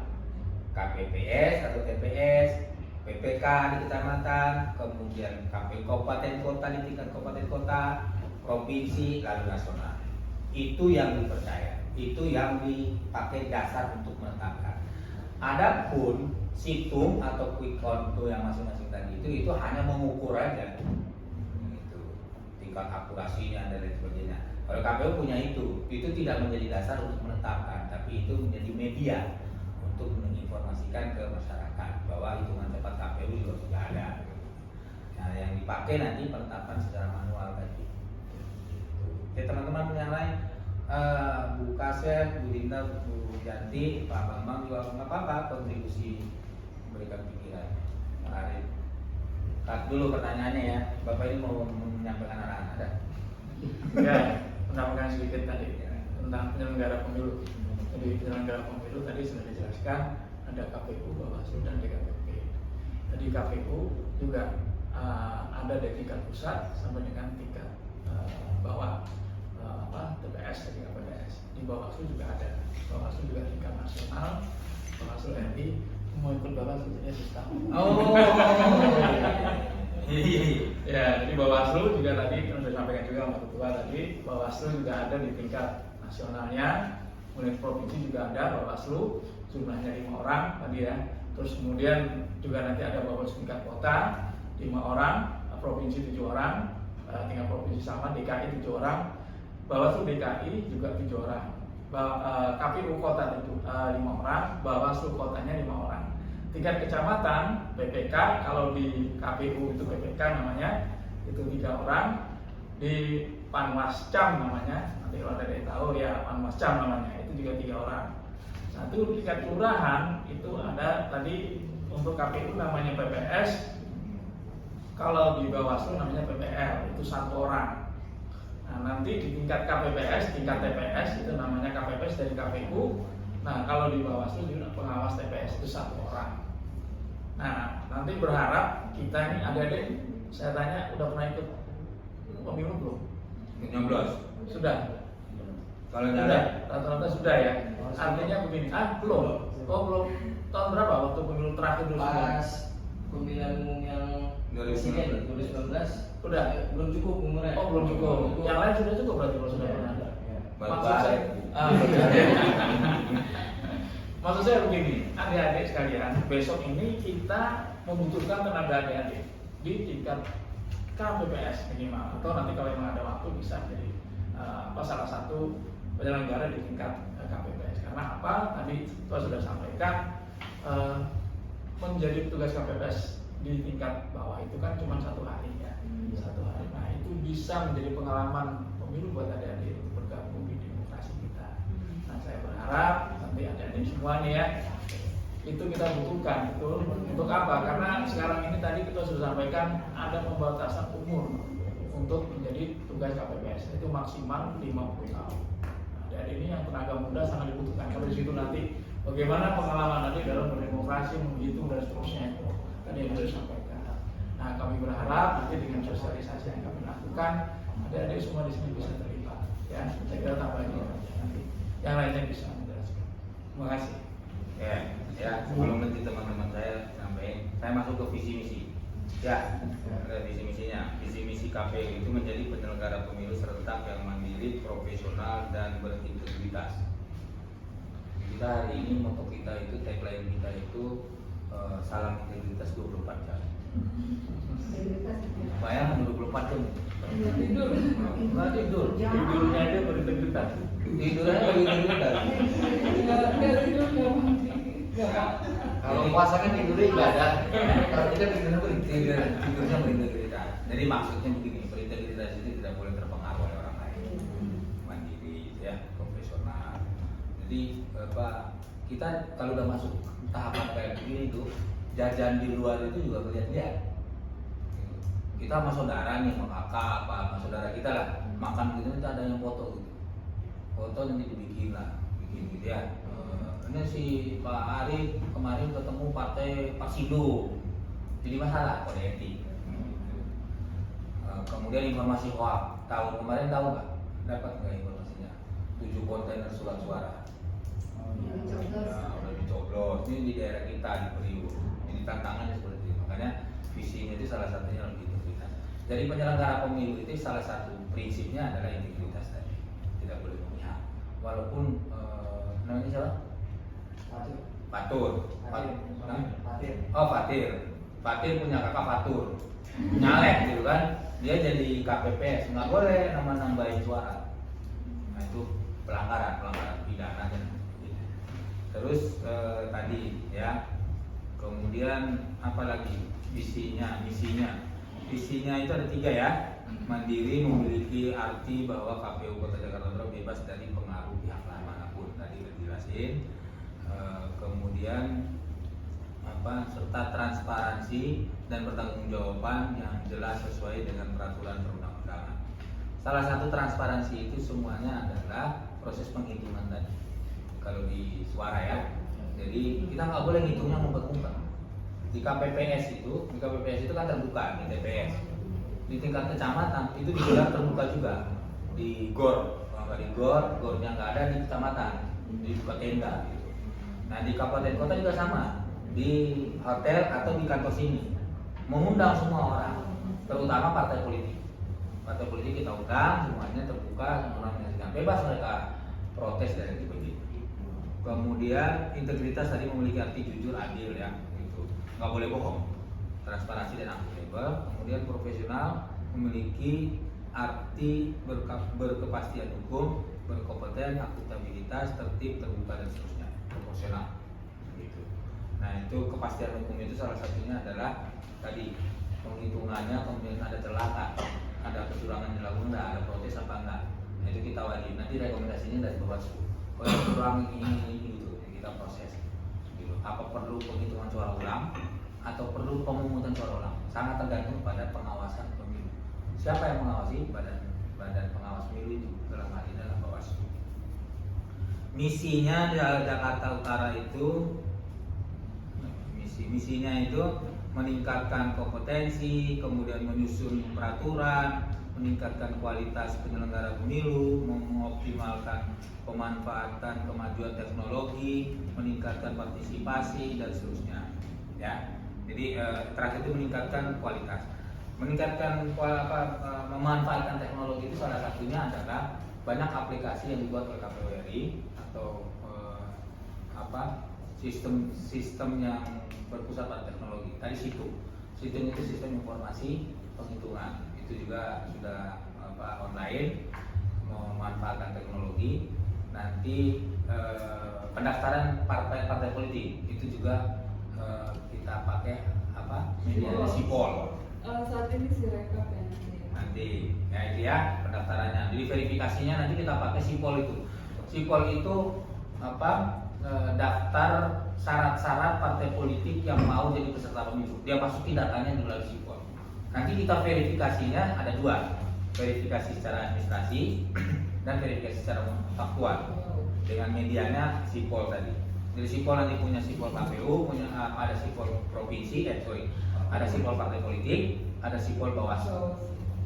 KPPS atau TPS, PPK di kecamatan, kemudian KPU kabupaten kota di tingkat kabupaten kota, provinsi, lalu nasional. Itu yang dipercaya, itu yang dipakai dasar untuk menetapkan. Adapun situng atau quick count yang masing-masing tadi itu hanya mengukur aja, itu tingkat akurasinya dan lain sebagainya. Kalau KPU punya itu tidak menjadi dasar untuk menetapkan, tapi itu menjadi media untuk menginformasikan ke masyarakat bahwa hitungan cepat KPU juga sudah ada. Nah, yang dipakai nanti penetapan secara manual tadi. Oke, teman-teman yang lain, Bu Kasep, Bu Dinda, Bu Yanti, Pak Bambang juga nggak apa-apa kontribusi memberikan pikiran. Pak Arif, cut dulu pertanyaannya ya. Bapak ini mau menyampaikan arahan ada? Ya, menambahkan sedikit tadi tentang penyelenggara pemilu. Jadi penyelenggara pemilu tadi sudah dijelaskan ada KPU, Bawaslu dan DKPP. Tadi KPU juga ada dari tingkat pusat sampai dengan tingkat bawah TPS dan KPPS. Di Bawaslu juga ada. Bawaslu juga tingkat nasional. Bawaslu RI mau ikut Bawaslu ya sistem. Oh. Ya, jadi Bawaslu juga tadi sudah disampaikan juga sama Ketua tadi, Bawaslu juga ada di tingkat nasionalnya, kemudian provinsi juga ada Bawaslu, jumlahnya 5 orang tadi ya. Terus kemudian juga nanti ada Bawaslu tingkat kota 5 orang, provinsi 7 orang, tingkat provinsi sama, DKI 7 orang, Bawaslu DKI juga 7 orang, KPU kota 5 orang, Bawaslu kotanya 5 orang. Tingkat kecamatan PPK, kalau di KPU itu PPK namanya, itu 3 orang. Di Panwascam namanya, nanti kalau ada yang tahu ya Panwascam namanya, itu juga 3 orang. Satu tingkat kelurahan itu ada tadi untuk KPU namanya PPS, kalau di Bawaslu namanya PPL, itu 1 orang. Nah nanti di tingkat KPPS, tingkat TPS itu namanya KPPS dari KPU. Nah kalau di Bawaslu juga pengawas TPS itu 1 orang. Nah nanti berharap kita ini adik-adik, saya tanya udah pernah ikut pemilu belum? Nyoblos. Sudah. Kalau Sudah, nyala, rata-rata sudah ya. Artinya begini, belum. Oh belum. Tahun berapa waktu pemilu terakhir dulu? Pas pemilihan umum yang 2019. 2019 Udah. belum cukup umurnya. Oh belum cukup. Yang lain sudah cukup berarti kalau sudah pernah ada. baru Maksud saya, balik. maksud saya begini, adik-adik sekalian, besok ini kita membutuhkan tenaga adik-adik di tingkat KPPS minimal, atau nanti kalau memang ada waktu bisa jadi salah satu penyelenggara di tingkat KPPS. Karena apa? Tadi Tuan sudah sampaikan, menjadi petugas KPPS di tingkat bawah itu kan cuma 1 hari ya, 1 hari. Nah itu bisa menjadi pengalaman pemilu buat adik-adik untuk bergabung di demokrasi kita. Nah saya berharap nanti adik-adik semua nih ya, itu kita butuhkan itu untuk apa? Karena sekarang ini tadi kita sudah sampaikan ada pembatasan umur untuk menjadi tugas KPPS itu maksimal 50 tahun. Nah, dan ini yang tenaga muda sangat dibutuhkan. Kalau di situ nanti bagaimana pengalaman nanti dalam berdemokrasi, menghitung dan seterusnya itu tadi yang sudah disampaikan. Nah kami berharap nanti dengan sosialisasi yang kami lakukan, adik-adik semua di sini bisa terlibat. Ya, saya kira tambahannya nanti yang lainnya bisa menjelaskan. Terima kasih. Ya, Saya masuk ke visi misi. Ya, ada visi misinya. Visi misi KPU itu menjadi penyelenggara pemilu serentak yang mandiri, profesional dan berintegritas. Kita hari ini moto kita itu, tagline kita itu salam integritas 24 jam. Bayangkan 24 jam. Tidur. Nggak tidur. Tidurnya aja berintegritas. Tidurnya berintegritas. Kalau puasa kan tidurnya ibadah. Kalau kita tidurnya Tidurnya berintegritas. Jadi maksudnya begini, berintegritas itu tidak boleh terpengaruh oleh orang lain. Mandiri, ya, profesional. Jadi kita kalau udah masuk tahapan kayak begini itu, jajan di luar itu juga lihat-lihat. Kita sama saudara nih, sama kakak, sama saudara kita lah, makan gitu nanti ada yang foto gitu. Foto nanti dibikin lah, bikin gitu ya. Ini si Pak Arif kemarin ketemu partai Pasido, jadi masalah kode etik. Kemudian informasi hoax, tahun kemarin tahu nggak? Dapat nggak informasinya? 7 kontainer surat suara. Udah dicoblos. Ini di daerah kita di Priuk. Jadi tantangannya seperti itu. Makanya visinya itu salah satunya lebih integritas. Jadi penyelenggara pemilu itu salah satu prinsipnya adalah integritas tadi. Tidak boleh memihak. Walaupun namanya siapa? Fatur. Oh, Fatir. Fatir punya kakak Fatur. Nyalek gitu kan. Dia jadi KPPS, nggak boleh nambahin suara. Nah itu pelanggaran pidana dan terus tadi ya. Kemudian apa lagi? Misinya itu ada 3 ya. Mandiri memiliki arti bahwa KPU Kota Jakarta Utara bebas dari pengaruh pihak manapun. Tadi udah dijelasin. Kemudian serta transparansi dan pertanggungjawaban yang jelas sesuai dengan peraturan perundang-undangan. Salah satu transparansi itu semuanya adalah proses penghitungan tadi. Kalau di suara ya, jadi kita nggak boleh ngitungnya ngumpet-ngumpet. Di KPPS itu kan terbuka di TPS. Di tingkat kecamatan itu digelar terbuka juga. Di GOR, kalau nggak di GOR, GOR-nya nggak ada di kecamatan, dibuka tenda. Gitu. Nah di kabupaten kota juga sama, di hotel atau di kantor sini, mengundang semua orang, terutama partai politik. Partai politik kita undang, semuanya terbuka, semua orang menyaksikan, bebas mereka protes dan begitu. Kemudian integritas tadi memiliki arti jujur, adil ya, gitu. Nggak boleh bohong, transparansi dan akuntabel. Kemudian profesional memiliki arti berkepastian hukum, berkompeten, akuntabilitas, tertib, terbuka dan seterusnya. Proporsional gitu. Nah itu kepastian hukum itu salah satunya adalah tadi penghitungannya, kemudian ada celah, ada kecurangan yang dilakukan, ada protes apa enggak. Nah itu kita wajib. Nanti rekomendasinya dari Bawaslu. Kalau curang ini gitu, kita proses. Gitu. Apa perlu penghitungan suara ulang atau perlu pemungutan suara ulang? Sangat tergantung pada pengawasan pemilu. Siapa yang mengawasi? Badan pengawas pemilu itu dalam hal ini adalah Bawaslu. Misinya di Jakarta Utara itu misinya itu meningkatkan kompetensi, kemudian menyusun peraturan, meningkatkan kualitas penyelenggara pemilu, mengoptimalkan pemanfaatan kemajuan teknologi, meningkatkan partisipasi dan seterusnya. Ya, jadi terakhir itu meningkatkan kualitas, memanfaatkan teknologi itu salah satunya adalah banyak aplikasi yang dibuat oleh KPU RI atau sistem yang berpusat pada teknologi. Tadi situng itu sistem informasi penghitungan, itu juga sudah online, memanfaatkan teknologi. Nanti pendaftaran partai politik itu juga kita pakai media sipol. Saat ini Sirekap ya Nanti ya itu ya pendaftarannya. Jadi verifikasinya nanti kita pakai sipol itu. Sipol itu daftar syarat-syarat partai politik yang mau jadi peserta pemilu. Dia masukin datanya melalui sipol. Nanti kita verifikasinya ada 2, verifikasi secara administrasi dan verifikasi secara faktual. Dengan medianya sipol tadi. Jadi sipol nanti punya sipol KPU, ada sipol provinsi, ada sipol partai politik, ada sipol Bawaslu.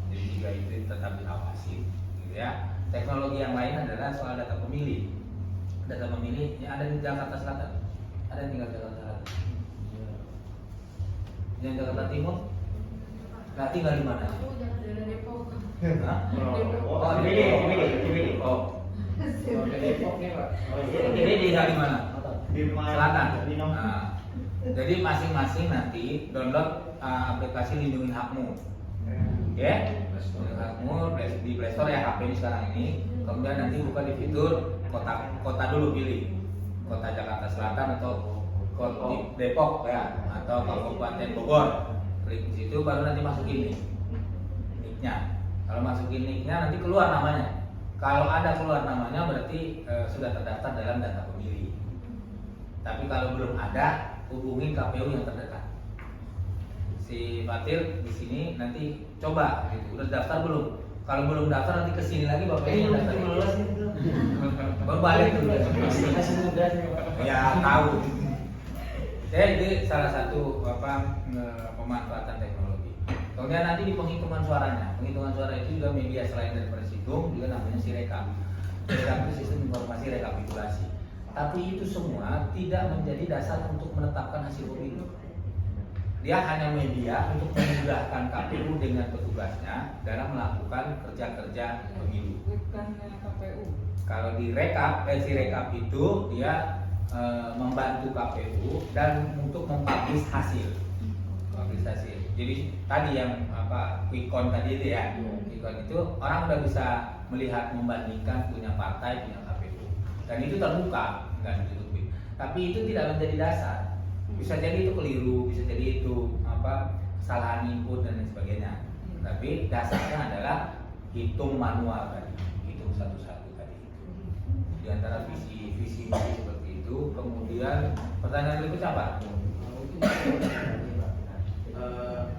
Jadi 3 itu tetap diawasi, gitu ya. Teknologi yang lain adalah soal data pemilih. Data pemilih yang ada di Jakarta Selatan, ada yang tinggal di Jakarta Selatan. Yang Jakarta Timur? Nah, tinggal di mana? Aku jangan dari Depok. Hah? Oh, CBD. Oh, Ke Depok nih Pak. jadi tinggal di mana? Di Selatan. Di Nom. Nah, jadi masing-masing nanti download aplikasi Lindungi Hakmu. Ya, Lindungi Hakmu di Play Store ya, HP ini sekarang ini. Kemudian nanti buka di fitur kota dulu, pilih kota Jakarta Selatan atau kota Depok ya, atau Kabupaten Bogor. Klik di situ, baru nanti masukin nicknya. Kalau masukin nicknya nanti keluar namanya. Kalau ada keluar namanya berarti sudah terdaftar dalam data pemilih. Tapi kalau belum ada, hubungin KPU yang terdekat. Si Fatir di sini nanti coba gitu. Udah daftar belum? Kalau belum daftar nanti kesini lagi bapaknya daftar. Baru balik dulu. Masih muda sih Pak. Ya tahu. Jadi salah satu pemanfaatan teknologi. Kemudian nanti di penghitungan suaranya. Penghitungan suara itu juga media selain daripada situng juga namanya Sirekap. Sirekap itu sistem informasi rekapitulasi. Tapi itu semua tidak menjadi dasar untuk menetapkan hasil pemilu. Dia hanya media untuk memudahkan KPU dengan petugasnya dalam melakukan kerja-kerja pemilu. Bukannya KPU. Kalau di Sirekap itu dia membantu KPU dan untuk mempublish hasil. Jadi tadi yang quick count tadi itu ya, quick count itu orang udah bisa melihat membandingkan punya partai punya KPU dan itu terbuka nggak ditutupin. Tapi itu tidak menjadi dasar. Bisa jadi itu keliru, bisa jadi itu kesalahan input dan lain sebagainya. Tapi dasarnya adalah hitung manual tadi, hitung satu-satu tadi. Di antara visi misi seperti itu. Kemudian pertanyaan berikutnya apa?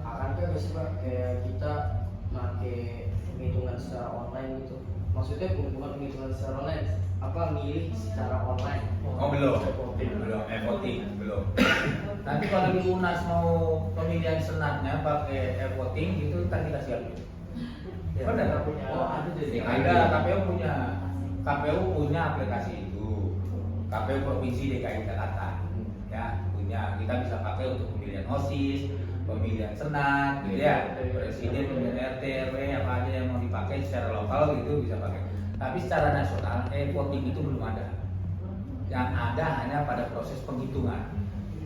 Akankah sih Pak kayak kita pakai penghitungan secara online gitu? Maksudnya bukan penghitungan secara online, milih secara online? Oh belum, voting belum. Nanti kalau di UNAS mau pemilihan senatnya pakai voting itu ntar kita siapin. Benar? Oh ada jadi. Ada, KPU punya aplikasi itu. KPU Provinsi DKI Jakarta, ya punya. Kita bisa pakai untuk pemilihan OSIS, pemilihan senat, gitu ya, presiden, pemilihan RT, RW, apa aja yang mau dipakai secara lokal gitu bisa pakai. Tapi secara nasional, voting itu belum ada. Yang ada hanya pada proses penghitungan.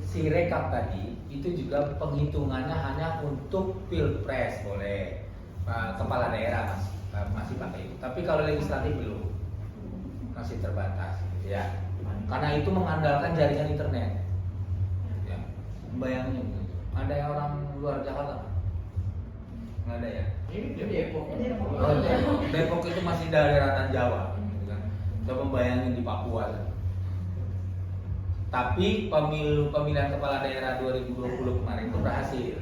Sirekap tadi itu juga penghitungannya hanya untuk pilpres boleh, kepala daerah masih pakai itu. Tapi kalau legislatif belum, masih terbatas, gitu ya. Karena itu mengandalkan jaringan internet. Ya, bayangin, ada yang orang luar Jakarta? Nggak ada ya? Ini Depok. Depok itu masih daerah Jawa, gitu kan. Coba bayangin di Papua. Tapi pemilihan kepala daerah 2020 kemarin itu berhasil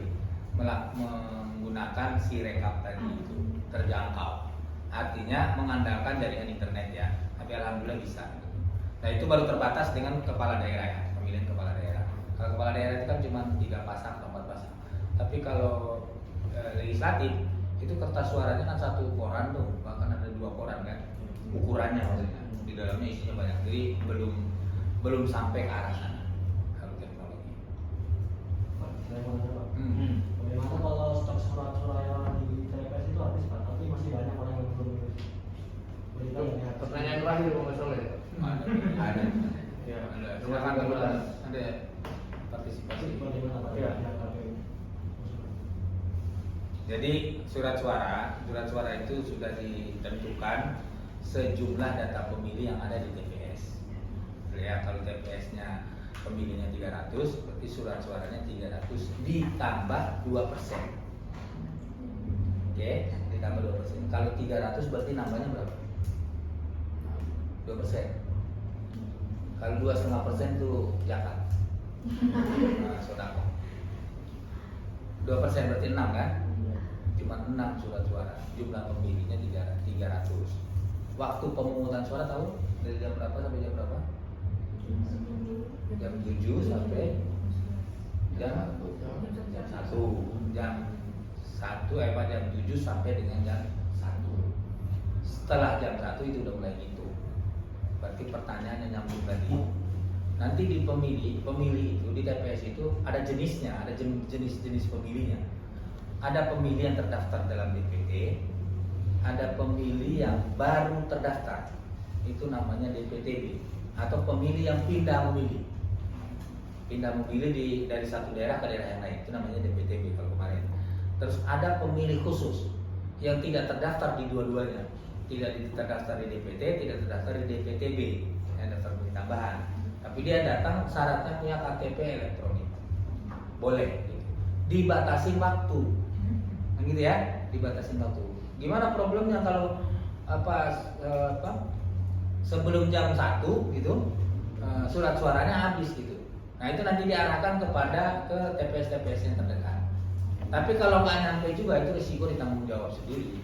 menggunakan Sirekap tadi itu terjangkau. Artinya mengandalkan jaringan internet ya. Tapi alhamdulillah bisa. Nah itu baru terbatas dengan kepala daerah ya, pemilihan kepala daerah. Kalau kepala daerah itu kan cuma 3 pasang atau 4 pasang. Tapi kalau legislatif itu kertas suaranya kan 1 koran tuh, bahkan ada 2 koran kan, ukurannya maksudnya. Di dalamnya isinya banyak, jadi belum sampai ke arah sana kalau teknologi. Saya mau nanya Pak. Hmm. Bagaimana kalau stok surat-surat yang di TPS itu habis Pak, tapi masih banyak orang yang belum ngurus. Pertanyaan terakhir Bang Soleh. Ada. Ya, Ada. Silakan kalau ada partisipasi. Bagaimana Pak? Ya. Yang KPU? Jadi surat suara itu sudah ditentukan sejumlah data pemilih yang ada di TPS. Ya, kalau TPS-nya pemilihnya 300, berarti surat suaranya 300 ditambah 2%. Oke, ditambah 2%. Kalau 300 berarti nambahnya berapa? 2%. Kalau 2,5% itu zakat. Nah, sodako. 2% berarti 6 kan? Cuma 6 surat suara. Jumlah pemilihnya 300. Waktu pemungutan suara tahu dari jam berapa sampai jam berapa? Jam 7 sampai jam 1. Jam 7 sampai dengan jam 1. Setelah jam 1 itu udah mulai gitu. Berarti pertanyaannya nyambung tadi. nanti di pemilih itu di TPS itu ada jenisnya, ada jenis pemilihnya. Ada pemilih yang terdaftar dalam DPT, ada pemilih yang baru terdaftar, itu namanya DPTB, atau pemilih yang pindah memilih dari satu daerah ke daerah yang lain, itu namanya DPTB kalau kemarin. Terus ada pemilih khusus yang tidak terdaftar di dua-duanya, tidak terdaftar di DPT, tidak terdaftar di DPTB, yang daftar pemilih tambahan. Tapi dia datang syaratnya punya KTP elektronik, boleh. Gitu. Dibatasi waktu, gitu ya, dibatasi waktu. Gimana problemnya kalau sebelum jam 1 gitu surat suaranya habis gitu. Nah itu nanti diarahkan kepada ke TPS yang terdekat. Tapi kalau nggak nyampe juga itu risiko ditanggung jawab sendiri,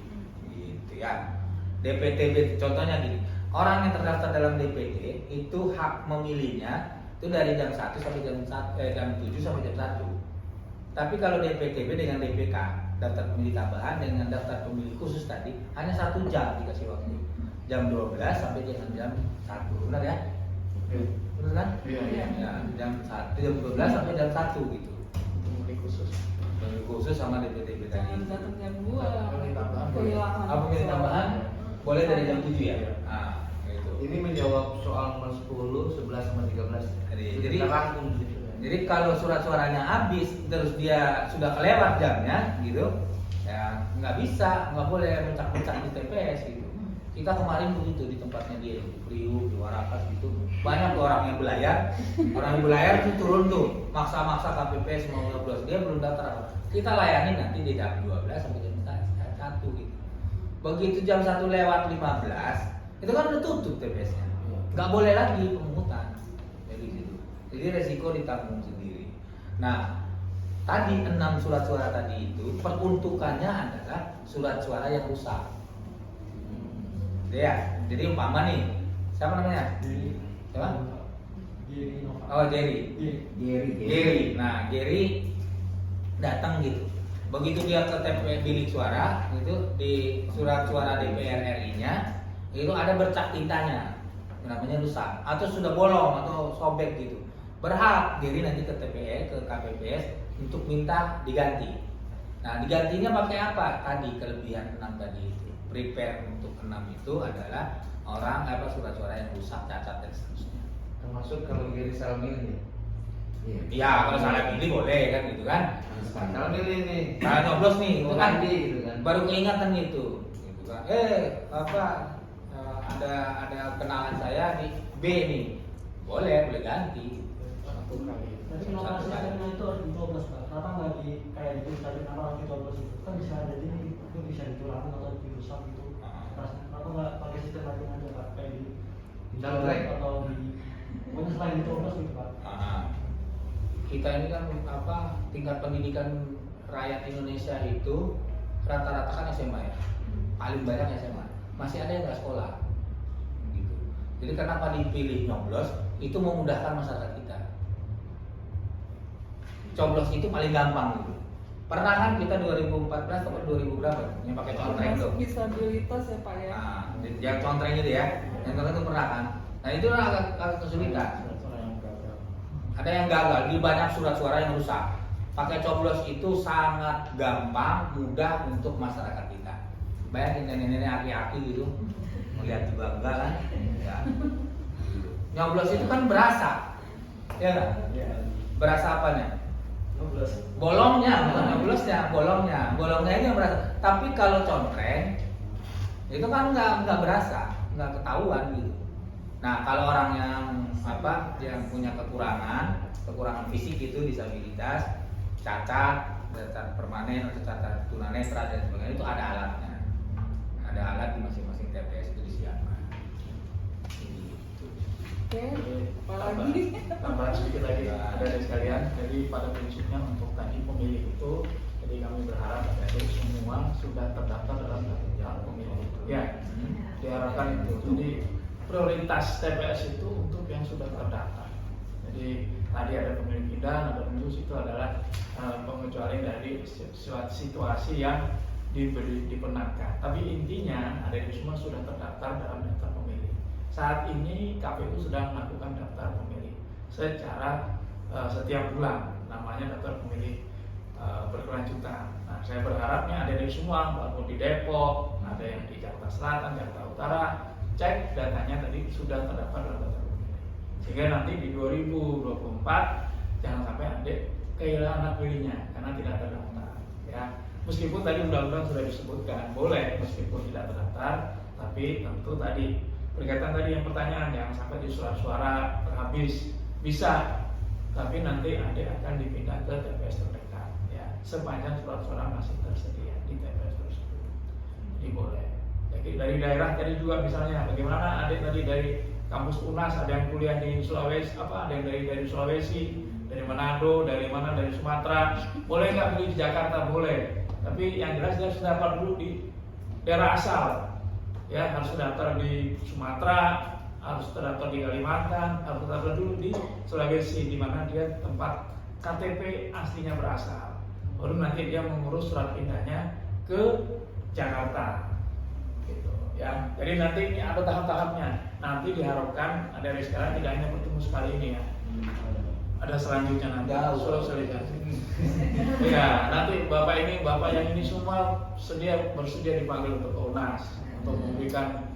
gitu ya. DPTB contohnya gini, orang yang terdaftar dalam DPT itu hak memilihnya itu dari jam 1 sampai jam 7 sampai jam 1. Tapi kalau DPTB dengan DPK, daftar pemilih tambahan dengan daftar pemilih khusus tadi hanya 1 jam dikasih waktu, jam 12 sampai dengan jam 1, benar ya? Benar kan? Iya. Ya, jam 12 sampai jam 1 gitu. Pemilih khusus Sama DPTB tadi. Jangan datang jam 2. Pemilih tambahan Kehilangan. Pemilih tambahan boleh dari jam 7 ya? Iya. Nah, gitu. Ini menjawab soal nomor 10, 11 sama 13. Jadi kita rangkum gitu. Jadi kalau surat suaranya habis terus dia sudah kelewat jamnya gitu, ya nggak boleh mencak-mencak di TPS gitu. Kita kemarin begitu di tempatnya dia di Priuk, di Warakas gitu, banyak tuh orang yang belayar tuh turun tuh, maksa-maksa KPPS mau nyoblos, dia belum daftar apa. Kita layani nanti di jam 12 sampai jam 1 gitu. Begitu jam 1 lewat 15, itu kan udah tutup TPS-nya, nggak boleh lagi pemungutan. Jadi resiko ditanggung sendiri. Nah, tadi 6 surat suara tadi itu peruntukannya adalah surat suara yang rusak. Ya, jadi umpama nih, siapa namanya? Siapa? Oh, Jerry. Nah, Jerry datang gitu. Begitu dia ke TPS bilik suara, itu di surat suara DPR RI-nya itu ada bercak tintanya, namanya rusak, atau sudah bolong atau sobek gitu. Berhak diri nanti ke TPS, ke KPPS untuk minta diganti. Nah, digantinya pakai apa? Tadi kelebihan 6 tadi itu. Prepare untuk 6 itu adalah surat suara yang rusak, cacat dan seterusnya. Termasuk kalau Giri salah milih. Iya, kalau salah pilih boleh kan gitu kan. Salah milih nih. Salah nyoblos nih, itu kan ganti gitu kan. baru keingatan gitu kan. Ada kenalan saya di B nih. Boleh ganti. Tapi kenapa sistemnya itu harus dicoblos, Pak? Kenapa nggak kayak ditulis nama orang dicoblos itu? Kan bisa ada ini, itu bisa dicurangin atau dirusak gitu. Kenapa nggak pakai sistem lain aja, Pak? Kayak di Contreng atau di pokoknya selain dicoblos gitu, Pak. Kita ini kan tingkat pendidikan rakyat Indonesia itu rata-rata kan SMA ya, paling banyak SMA. Masih ada yang nggak sekolah, gitu. Jadi kenapa dipilih nyoblos? Itu memudahkan masyarakat kita. Coblos itu paling gampang gitu. Pernah kan kita 2014 atau 2000 berapa yang pakai contreng tuh? Termasuk disabilitas ya Pak ya. Nah, yang contreng itu ya, yang contreng itu pernah kan? Nah itu agak kesulitan. Ada yang gagal, di banyak surat suara yang rusak. Pakai coblos itu sangat gampang, mudah untuk masyarakat kita. Bayangin nenek-nenek aki-aki gitu, melihat juga enggak kan? Ya. Nyoblos itu kan berasa, ya kan? Berasa apanya? Bolongnya, bukan nyoblosnya, bolongnya ini yang berasa. Tapi kalau contreng, itu kan nggak berasa, nggak ketahuan gitu. Nah kalau orang yang punya kekurangan fisik itu, disabilitas, cacat permanen atau cacat tunanetra dan sebagainya, itu ada alatnya, ada alat di masing-masing TPS itu disiapkan. Oke, apalagi? Tambahan sedikit lagi ada sekalian. Jadi pada prinsipnya untuk tadi pemilih itu, jadi kami berharap itu semua sudah terdaftar dalam daftar pemilih. Ya, diharapkan itu. Jadi prioritas TPS itu untuk yang sudah terdaftar. Jadi tadi ada pemilih pindah, ada pemilih itu adalah pengecualian dari situasi yang dibenarkan. Tapi intinya ada yang semua sudah terdaftar dalam daftar pemilih. Saat ini KPU sedang melakukan daftar pemilih. secara setiap bulan, namanya daftar pemilih berkelanjutan. Nah, saya berharapnya ada dari semua, walaupun di Depok, ada yang di Jakarta Selatan, Jakarta Utara, cek datanya tadi sudah terdaftar dalam daftar pemilih. Sehingga nanti di 2024 jangan sampai adik kehilangan hak pilihnya karena tidak terdaftar. Ya, meskipun tadi undang-undang sudah disebutkan boleh meskipun tidak terdaftar, tapi tentu tadi berkaitan tadi yang pertanyaan jangan sampai di surat suara terhabis bisa, tapi nanti adik akan dipindah ke TPS terdekat ya sepanjang surat suara masih tersedia di TPS tersebut. Jadi boleh. Jadi dari daerah tadi juga misalnya bagaimana adik tadi dari kampus UNAS ada yang kuliah di Sulawesi ada yang dari Sulawesi, dari Manado, dari mana, dari Sumatera, boleh nggak pilih di Jakarta? Boleh, tapi yang jelas dia harus daftar dulu di daerah asal ya, harus terdaftar di Sumatera, harus terdaftar di Kalimantan, harus terdaftar dulu di Sulawesi di mana dia tempat KTP aslinya berasal. Baru nanti dia mengurus surat pindahnya ke Jakarta. Gitu ya. Jadi nanti ini ada tahap-tahapnya. Nanti diharapkan dari sekarang tidak hanya bertemu sekali ini ya. Ada selanjutnya nanti sosialisasi. Ya, nanti bapak yang ini semua bersedia dipanggil untuk UNAS untuk memberikan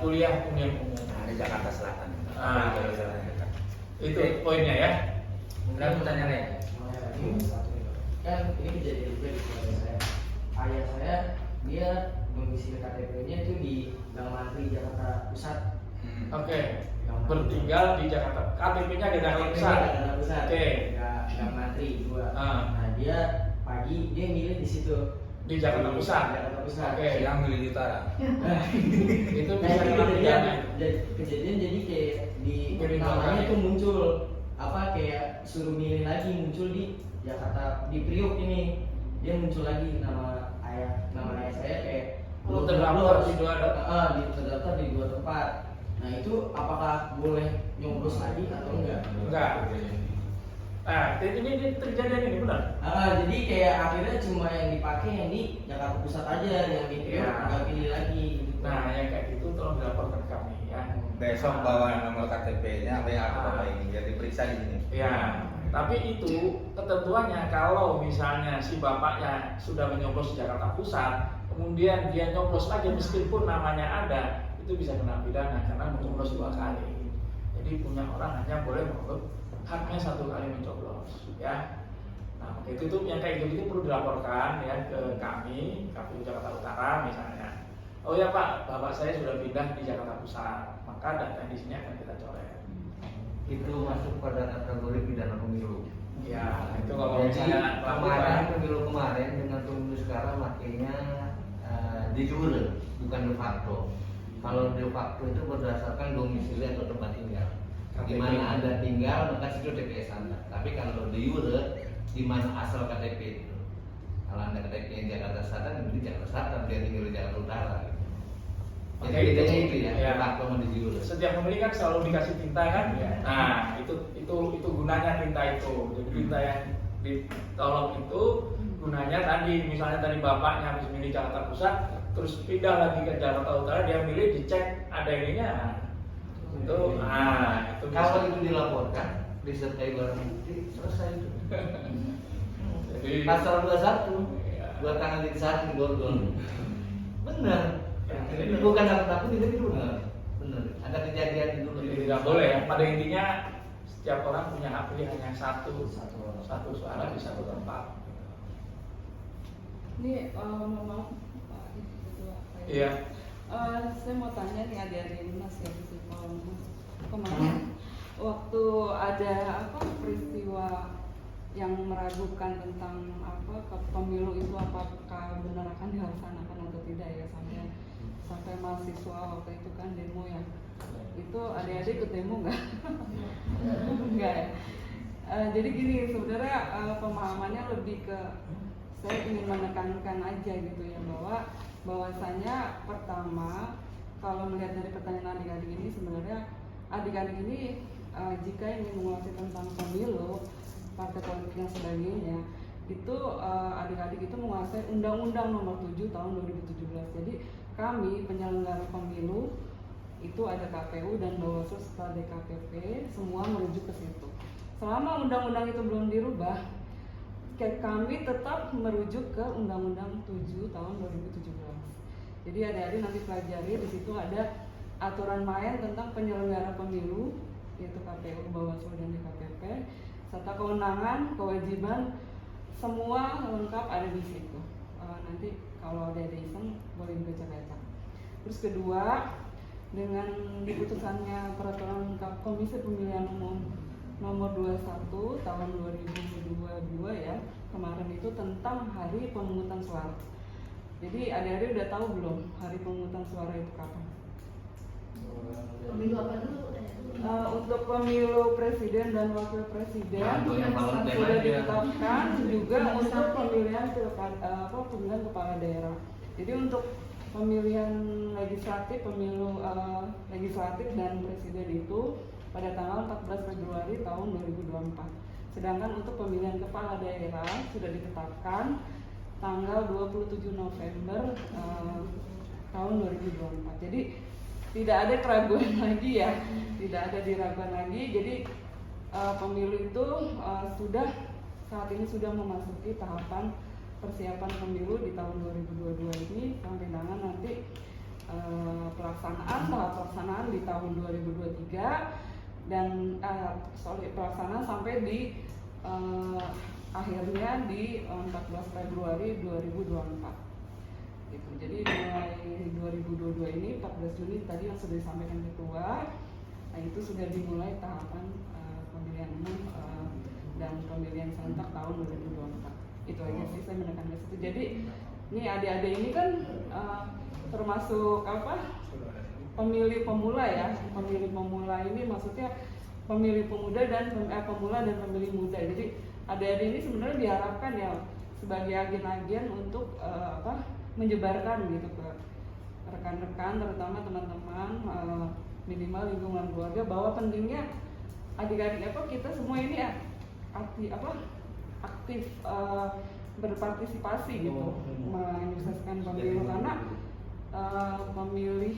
kuliah umum. Di Jakarta Selatan. Itu poinnya ya. Kemudian pertanyaan lain. Kan ini kejadian juga di keluarga saya. Ayah saya dia domisili KTP-nya itu di Gang Mantri Jakarta Pusat. Oke. Bertinggal di Jakarta. KTP-nya di Jakarta Pusat. Jakarta Pusat. Oke. Gang Mantri 2. Ah. Nah dia pagi dia milih di situ. Di Jakarta Pusat. Jakarta Pusat. Oke. Siang milih di utara. Itu Nah, bisa itu kena pidana. kejadian jadi kayak di Milih namanya utara. tuh muncul kayak suruh milih lagi muncul di Jakarta di Priok ini dia muncul lagi nama ayah saya kayak Terdaftar di dua terdaftar di 2 tempat. Nah itu apakah boleh nyoblos lagi atau enggak? Enggak. Nah, ini terjadi ini benar. Jadi kayak akhirnya cuma yang dipakai yang di Jakarta Pusat aja, yang di Priok Ya. nggak pilih lagi. Gitu. Nah, yang kayak gitu tolong dilaporkan ke kami ya. Besok bawa nomor KTP-nya apa yang aku bawa ini biar diperiksa di sini. Ya, tapi itu ketentuannya kalau misalnya si bapaknya sudah menyoblos di Jakarta Pusat, kemudian dia nyoblos lagi meskipun namanya ada, itu bisa kena pidana karena mencoblos 2 kali. Jadi punya orang hanya boleh menurut haknya 1 kali mencoblos, ya. Nah, itu yang kayak gitu perlu dilaporkan ya ke kami, KPU Jakarta Utara misalnya. Oh ya Pak, bapak saya sudah pindah di Jakarta Pusat, maka data di sini akan kita coret. Itu masuk pada kategori pidana pemilu. Ya, itu kalau Jadi misalnya kemarin pemilu kemarin dengan pemilu sekarang makanya de jure bukan de facto. Kalau de facto itu berdasarkan domisili atau tempat tinggal. Di mana Anda tinggal maka situ TPS Anda. Tapi kalau de jure di mana asal KTP itu. Kalau Anda KTP yang Jakarta Selatan, di Jakarta Selatan, dia tinggal di Jakarta Utara. Jadi bedanya itu ya, de facto sama de jure. Setiap pemilih kan selalu dikasih tinta kan? Nah, itu gunanya tinta itu. Jadi tinta yang ditolong itu gunanya tadi, misalnya tadi bapaknya habis milih Jakarta Pusat, terus pindah lagi ke Jakarta Utara, dia milih dicek ada ininya. Itu, itu Kalau itu dilaporkan, disertai barang bukti, selesai itu. Jadi Pasal 21, Iya. buat tangan di saat digorgol. Benar. Ya, Ini bukan takut-takut, ini benar. Benar. Ada kejadian dulu. jadi tidak boleh ya. Pada intinya setiap orang punya hak pilih hanya satu suara di satu tempat. Ini mohon maaf Pak Ketua. Iya. Saya mau tanya nih adik-adik Unas ya di situ kemarin waktu ada peristiwa yang meragukan tentang ke pemilu itu apakah benar akan dilaksanakan atau tidak ya sampai mahasiswa waktu itu kan demo ya. Itu adik-adik ikut demo nggak? Enggak ya. Jadi gini sebenarnya pemahamannya lebih ke saya ingin menekankan aja gitu ya bahwasanya pertama kalau melihat dari pertanyaan adik-adik ini sebenarnya adik-adik ini jika ingin menguasai tentang pemilu partai politik dan sebagainya itu adik-adik itu menguasai Undang-Undang Nomor 7 Tahun 2017. Jadi kami penyelenggara pemilu itu ada KPU dan Bawaslu serta DKPP, semua merujuk ke situ. Selama undang-undang itu belum dirubah, kami tetap merujuk ke Undang-Undang 7 tahun 2017. Jadi adik-adik nanti pelajari, di situ ada aturan main tentang penyelenggara pemilu, yaitu KPU, Bawaslu dan DKPP, serta kewenangan, kewajiban, semua lengkap ada di situ. Nanti kalau ada iseng boleh dibaca-baca. Terus kedua, dengan diputusannya peraturan Komisi Pemilihan Umum nomor 21 tahun 2022 ya, kemarin itu tentang hari pemungutan suara. Jadi adik-adik udah tahu belum hari pemungutan suara itu kapan? Pemilu apa dulu? Untuk pemilu presiden dan wakil presiden sudah ditetapkan, juga untuk pemilihan pemilihan kepala daerah. Jadi untuk pemilihan legislatif, pemilu legislatif dan presiden itu pada tanggal 14 Februari tahun 2024. Sedangkan untuk pemilihan kepala daerah sudah ditetapkan tanggal 27 November tahun 2024. Jadi tidak ada keraguan lagi ya, tidak ada diragukan lagi. Jadi pemilu itu saat ini sudah memasuki tahapan persiapan pemilu di tahun 2022 ini, sampai dengan nanti tahap pelaksanaan di tahun 2023 dan pelaksanaan sampai di akhirnya di 14 Februari 2024. Gitu. Jadi mulai 2022 ini 14 Juni tadi yang sudah disampaikan ketua, nah itu sudah dimulai tahapan pemilihan umum dan pemilihan serentak tahun 2024. Itu aja sih saya menekankan ke situ. Jadi ini adik-adik ini kan termasuk pemilih pemula ya. Pemilih pemula ini maksudnya pemilih pemuda dan pemula dan pemilih muda. Jadi adik-adik ini sebenarnya diharapkan ya sebagai agen-agen untuk menyebarkan gitu ke rekan-rekan, terutama teman-teman, minimal lingkungan keluarga, bahwa pentingnya adik-adik kita semua ini aktif berpartisipasi gitu, menyukseskan pemilu, karena pemilih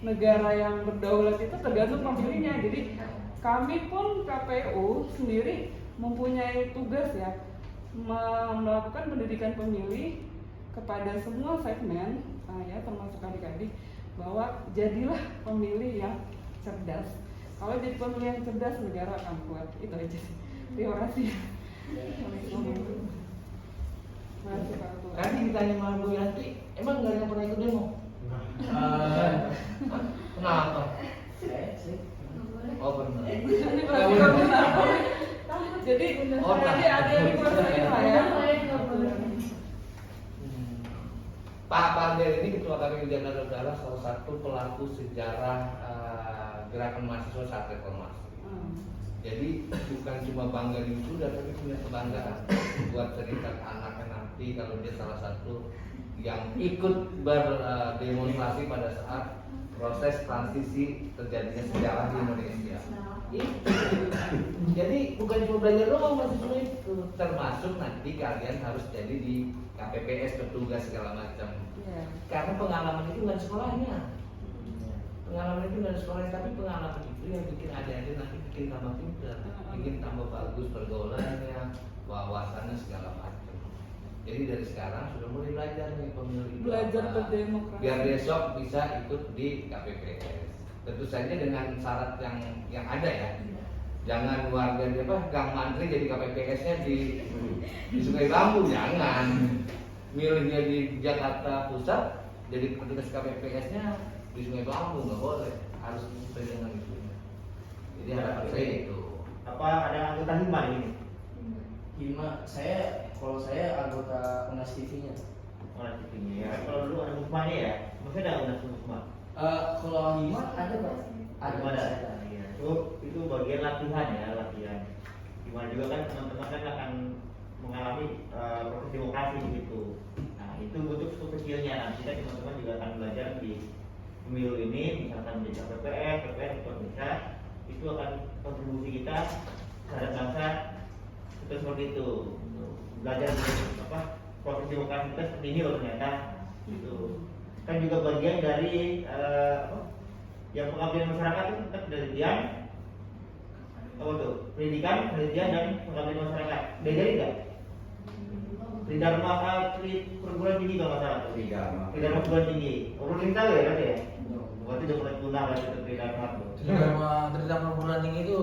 negara yang berdaulat itu tergantung pemilihnya. Jadi kami pun KPU sendiri mempunyai tugas ya melakukan pendidikan pemilih kepada semua segmen ya, termasuk adik-adik, bahwa jadilah pemilih yang cerdas. Kalau jadi pemilih yang cerdas, negara akan kuat. Itu aja sih. Terima kasih. Tadi ditanya sama Bu Yanti, emang nggak ada yang pernah ikut demo? Kenapa? Oh benar. Jadi ada yang kuasain lah ya. Pak Pandel ini Ketua KPU Jakarta Utara salah satu pelaku sejarah gerakan mahasiswa saat reformasi. Jadi bukan cuma bangga di wisuda, tapi punya kebanggaan buat cerita ke anaknya nanti kalau dia salah satu yang ikut berdemonstrasi pada saat proses transisi terjadinya sejarah di Indonesia. Jadi bukan cuma belajar doang mahasiswa itu, termasuk nanti kalian harus jadi di KPPS, petugas segala macam. Karena pengalaman itu nggak sekolahnya. Pengalaman itu nggak ada sekolahnya, tapi pengalaman itu yang bikin adik-adik nanti bikin tambah pintar, bikin tambah bagus pergaulannya, wawasannya segala macam. Jadi dari sekarang sudah mulai belajar nih pemilu itu. Belajar berdemokrasi. Biar besok bisa ikut di KPPS. Tentu saja dengan syarat yang ada ya. Jangan warga gang mantri jadi KPPS-nya di Sungai Bambu, jangan. Milihnya di Jakarta Pusat jadi petugas KPPS-nya di Sungai Bambu, nggak boleh, harus sesuai dengan itu. Jadi harapan saya itu. Apa ada anggota Hima ini? Hima, kalau saya anggota Unas TV-nya. Unas TV-nya ya. Kalau dulu ada Hukmanya ya, maksudnya ada Unas Hukma. Kalau Hima ada Pak? Ada. Iya. Itu bagian latihan ya, latihan. Gimana juga kan teman-teman kan akan mengalami proses demokrasi gitu. Nah itu bentuk kecilnya. Nanti kan teman-teman juga akan belajar di pemilu ini, misalkan menjadi KPPS bisa, itu akan kontribusi kita terhadap bangsa itu seperti itu. Belajar proses demokrasi kita seperti ini loh ternyata. Gitu. Kan juga bagian dari Yang pengabdian masyarakat itu kan penelitian, apa tuh? Pendidikan, penelitian dan pengabdian masyarakat. Diajari nggak? Tridharma perguruan tinggi kalau nggak salah. Tridharma perguruan tinggi. Perguruan tahu ya kan ya? Berarti udah pernah guna lah itu Tridharma tuh. Tridharma perguruan tinggi itu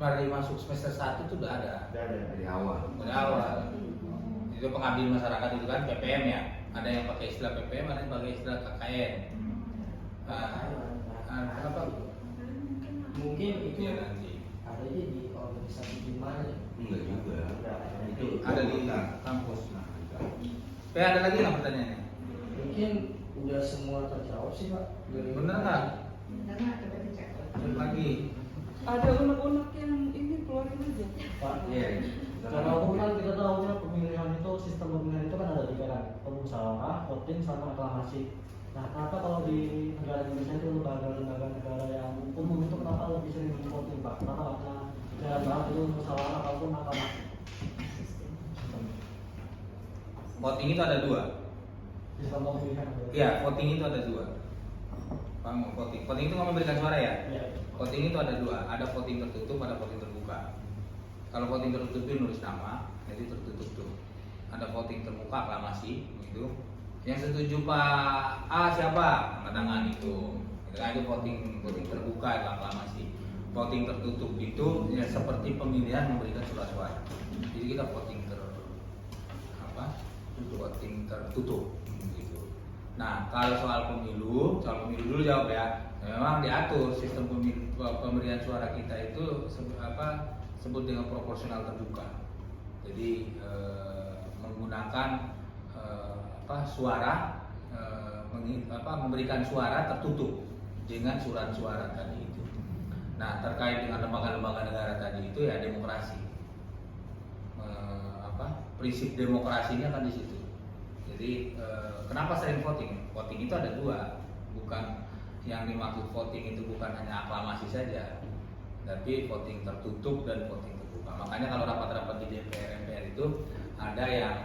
dari masuk semester 1 itu udah ada. Udah ada. Dari awal. Dari awal. Itu pengabdian masyarakat itu kan PPM ya. Ada yang pakai istilah PPM, ada yang pakai istilah KKN. Kenapa? Mungkin itu Ya nanti ada aja di organisasi di mana ya? Enggak juga. Itu ada di kampus. Ada lagi nggak pertanyaannya? Mungkin udah semua terjawab sih Pak. Bener nggak? Lagi. Ada unek-unek yang ini keluarin aja. Pak, Iya. kalau aku kan kita tahu kan pemilihan itu sistem pemilihan itu kan ada 3 kan, pemusyawarah, voting sama aklamasi. Nah, kenapa kalau di negara Indonesia itu lembaga-lembaga negara yang umum itu kenapa lebih sering voting Pak? Kenapa nggak pernah jalan banget itu musyawarah ataupun aklamasi? Voting itu ada 2. Sistem pemilihan itu. Iya, voting itu ada 2. Paham? Voting. Voting itu nggak memberikan suara ya? Iya. Voting itu ada 2. Ada voting tertutup, ada voting terbuka. Kalau voting tertutup itu nulis nama, jadi tertutup tuh. Ada voting terbuka aklamasi, gitu. Yang setuju Pak A siapa? Angkat tangan itu. Itu voting terbuka itu aklamasi. Voting tertutup itu ya seperti pemilihan memberikan surat suara. Jadi kita voting voting tertutup gitu. Nah, kalau soal pemilu dulu jawab ya. Memang diatur sistem pemberian suara kita itu sebut dengan proporsional terbuka. Jadi menggunakan suara memberikan suara tertutup dengan surat suara tadi itu. Nah, terkait dengan lembaga-lembaga negara tadi itu ya demokrasi. Prinsip demokrasinya kan di situ. Jadi kenapa sering voting? Voting itu ada 2, bukan yang dimaksud voting itu bukan hanya aklamasi saja, tapi voting tertutup dan voting terbuka. Makanya kalau rapat-rapat di DPR MPR itu ada yang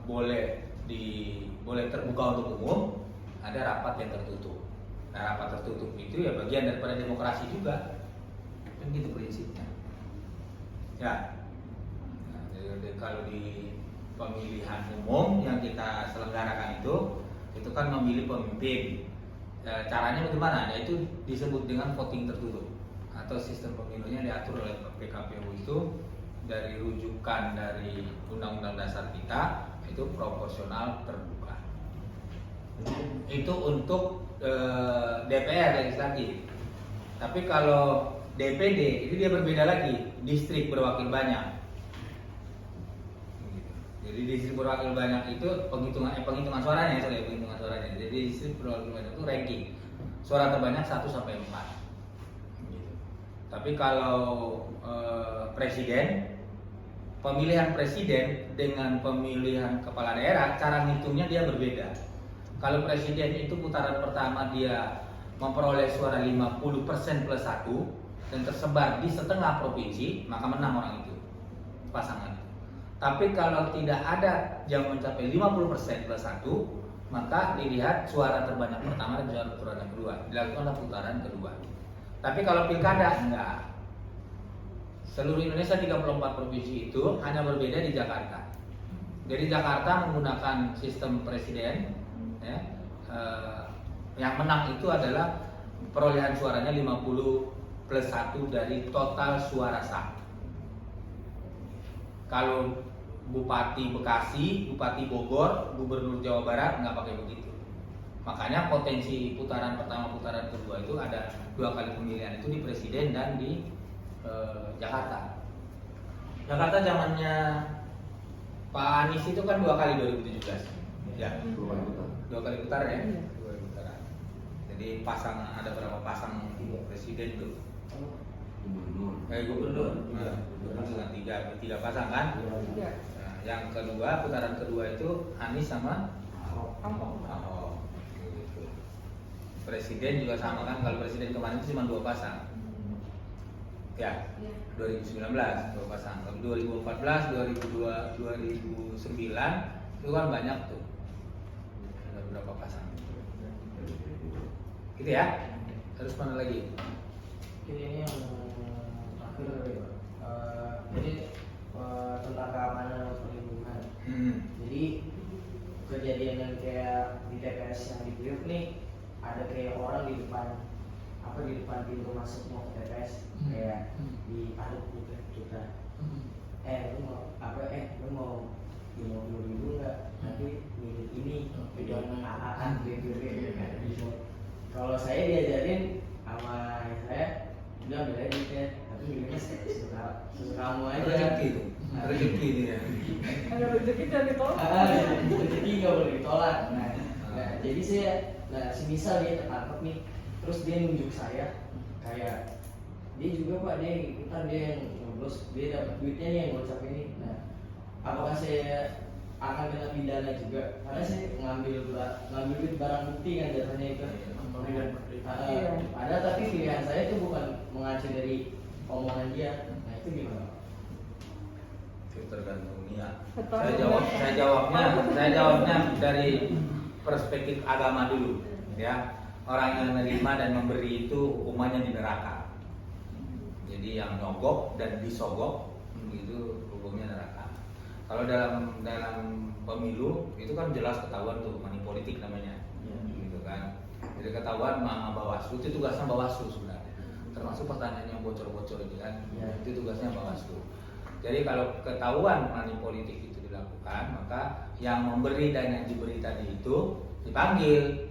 boleh terbuka untuk umum, ada rapat yang tertutup. Nah, rapat tertutup itu ya bagian daripada demokrasi juga, kan gitu prinsipnya. Ya. Jadi kalau di pemilihan umum yang kita selenggarakan itu kan memilih pemimpin. Caranya bagaimana? Ya itu disebut dengan voting tertutup atau sistem pemilunya diatur oleh PKPU itu dari rujukan dari Undang-Undang Dasar kita itu proporsional terbuka. Itu untuk DPR legislatif. Tapi kalau DPD itu dia berbeda lagi, distrik berwakil banyak. Jadi distrik berwakil banyak itu penghitungan suaranya, penghitungan suaranya. Jadi distrik berwakil banyak itu ranking. Suara terbanyak 1 sampai 4. Gitu. Tapi kalau presiden, pemilihan presiden dengan pemilihan kepala daerah, cara ngitungnya dia berbeda. Kalau presiden itu putaran pertama dia memperoleh suara 50% plus 1 dan tersebar di setengah provinsi, maka menang orang itu, pasangan. Tapi kalau tidak ada yang mencapai 50% plus 1, maka dilihat suara terbanyak pertama dan suara terbanyak kedua. Dilakukanlah putaran kedua. Tapi kalau pilkada enggak. Seluruh Indonesia 34 provinsi itu hanya berbeda di Jakarta. Jadi Jakarta menggunakan sistem presiden, ya, yang menang itu adalah perolehan suaranya 50 plus 1 dari total suara sah. Kalau Bupati Bekasi, Bupati Bogor, Gubernur Jawa Barat nggak pakai begitu. Makanya potensi putaran pertama, putaran kedua itu ada 2 kali pemilihan itu di presiden dan di Jakarta. Jakarta zamannya Pak Anies itu kan 2 kali 2017. Ya, 2 kali putaran ya. 2 kali putaran. Jadi ada berapa pasang presiden tuh? Gubernur. Nah, gubernur dengan 3 pasang kan? Iya. Nah, yang kedua, putaran kedua itu Anies sama Ahok. Gitu. Presiden juga sama kan? Kalau presiden kemarin itu cuma 2 pasang. Ya, 2019 2 pasang. Kalau 2014, 2009 itu kan banyak tuh. Ada berapa pasang? Gitu ya? Terus mana lagi? Ini yang terakhir kali ya, Pak. Jadi tentang keamanan dan perlindungan. Jadi kejadian yang kayak di TPS yang di Priok nih, ada kayak orang di depan pintu masuk mau ke TPS, kayak di aduk kita. Lu mau dulu nggak? Nanti milik ini akan gede. Kalau saya diajarin sama saya, udah ambil aja duitnya, tapi milihnya sesuka kamu aja. Rezeki ini ya. Ada rezeki jangan ditolak. Rezeki nggak boleh ditolak. Nah, jadi semisal dia tertangkap nih, terus dia nunjuk saya, kayak dia juga Pak, dia ikutan, dia yang nyoblos, dia dapat duitnya nih yang gocap ini. Nah, apakah saya akan kena pidana juga? Karena saya ngambil duit barang bukti kan jatuhnya itu. Ada, tapi pilihan saya itu bukan mengacu dari omongan dia. Nah, itu gimana? Itu tergantung niat. Betul. Saya jawabnya dari perspektif agama dulu, ya. Orang yang menerima dan memberi itu hukumannya di neraka. Jadi yang nyogok dan disogok itu hukumnya neraka. Kalau dalam pemilu itu kan jelas ketahuan tuh money politik namanya, gitu kan. Jadi ketahuan sama Bawaslu, itu tugasnya Bawaslu sebenarnya. Termasuk pertanyaan yang bocor-bocor itu kan, itu tugasnya Bawaslu. Jadi kalau ketahuan money politik itu dilakukan, maka yang memberi dan yang diberi tadi itu dipanggil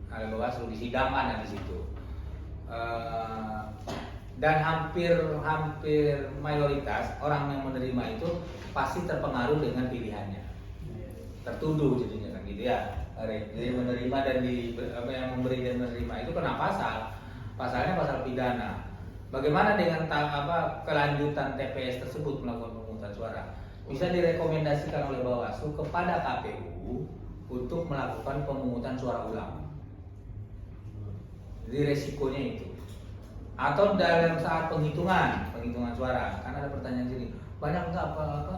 oleh Bawaslu, disidangkan di situ. Dan hampir mayoritas orang yang menerima itu pasti terpengaruh dengan pilihannya, tertuduh jadinya kan gitu ya. Jadi menerima dan yang memberi dan menerima itu kena pasalnya pasal pidana. Bagaimana dengan kelanjutan TPS tersebut melakukan pemungutan suara? Bisa direkomendasikan oleh Bawaslu kepada KPU untuk melakukan pemungutan suara ulang. Jadi resikonya itu. Atau dalam saat penghitungan suara, karena ada pertanyaan sini, banyak nggak apa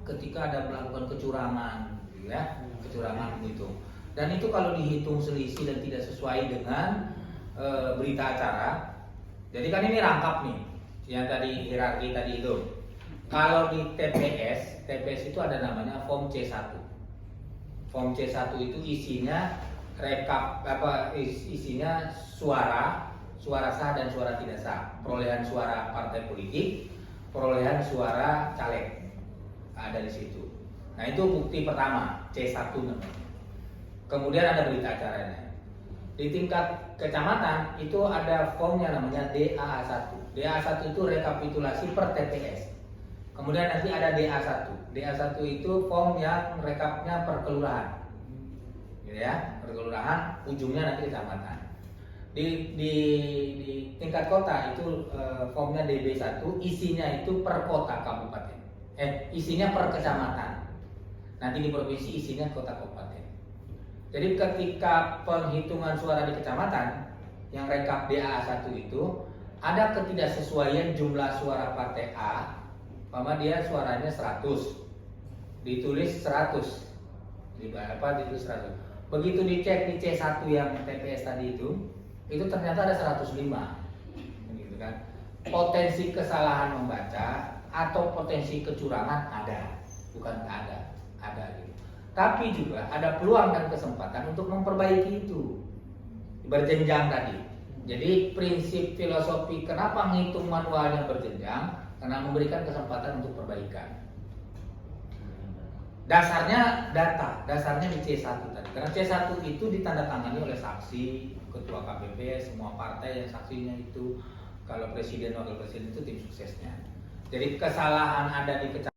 ketika ada melakukan kecurangan, gitu ya, kecurangan itu. Dan itu kalau dihitung selisih dan tidak sesuai dengan berita acara. Jadi kan ini rangkap nih, yang tadi hierarki tadi itu. Kalau di TPS itu ada namanya form C1. Form C1 itu isinya isinya suara sah dan suara tidak sah, perolehan suara partai politik, perolehan suara caleg, ada di situ. Nah itu bukti pertama, C1 namanya. Kemudian ada berita acaranya. Di tingkat kecamatan itu ada formnya namanya DA1. DA1 itu rekapitulasi per TPS. Kemudian nanti ada DA1. DA1 itu form yang rekapnya per kelurahan, gitu ya, per kelurahan, ujungnya nanti kecamatan. Di tingkat kota itu formnya DB1, isinya itu per kota kabupaten. Isinya per kecamatan. Nanti di provinsi isinya kota kabupaten. Jadi ketika penghitungan suara di kecamatan yang rekap DA1 itu ada ketidaksesuaian jumlah suara partai A, umpama dia suaranya 100, ditulis 100, ditulis 100. Begitu dicek di C1 yang TPS tadi itu ternyata ada 105, gitu kan. Potensi kesalahan membaca atau potensi kecurangan ada, bukan nggak ada gitu. Tapi juga ada peluang dan kesempatan untuk memperbaiki itu, berjenjang tadi. Jadi prinsip filosofi kenapa menghitung manualnya berjenjang, karena memberikan kesempatan untuk perbaikan. Dasarnya data, dasarnya di C1 tadi. Karena C1 itu ditandatangani oleh saksi, ketua KPP, semua partai yang saksinya itu. Kalau presiden, wakil presiden itu tim suksesnya. Jadi kesalahan ada di kecamatan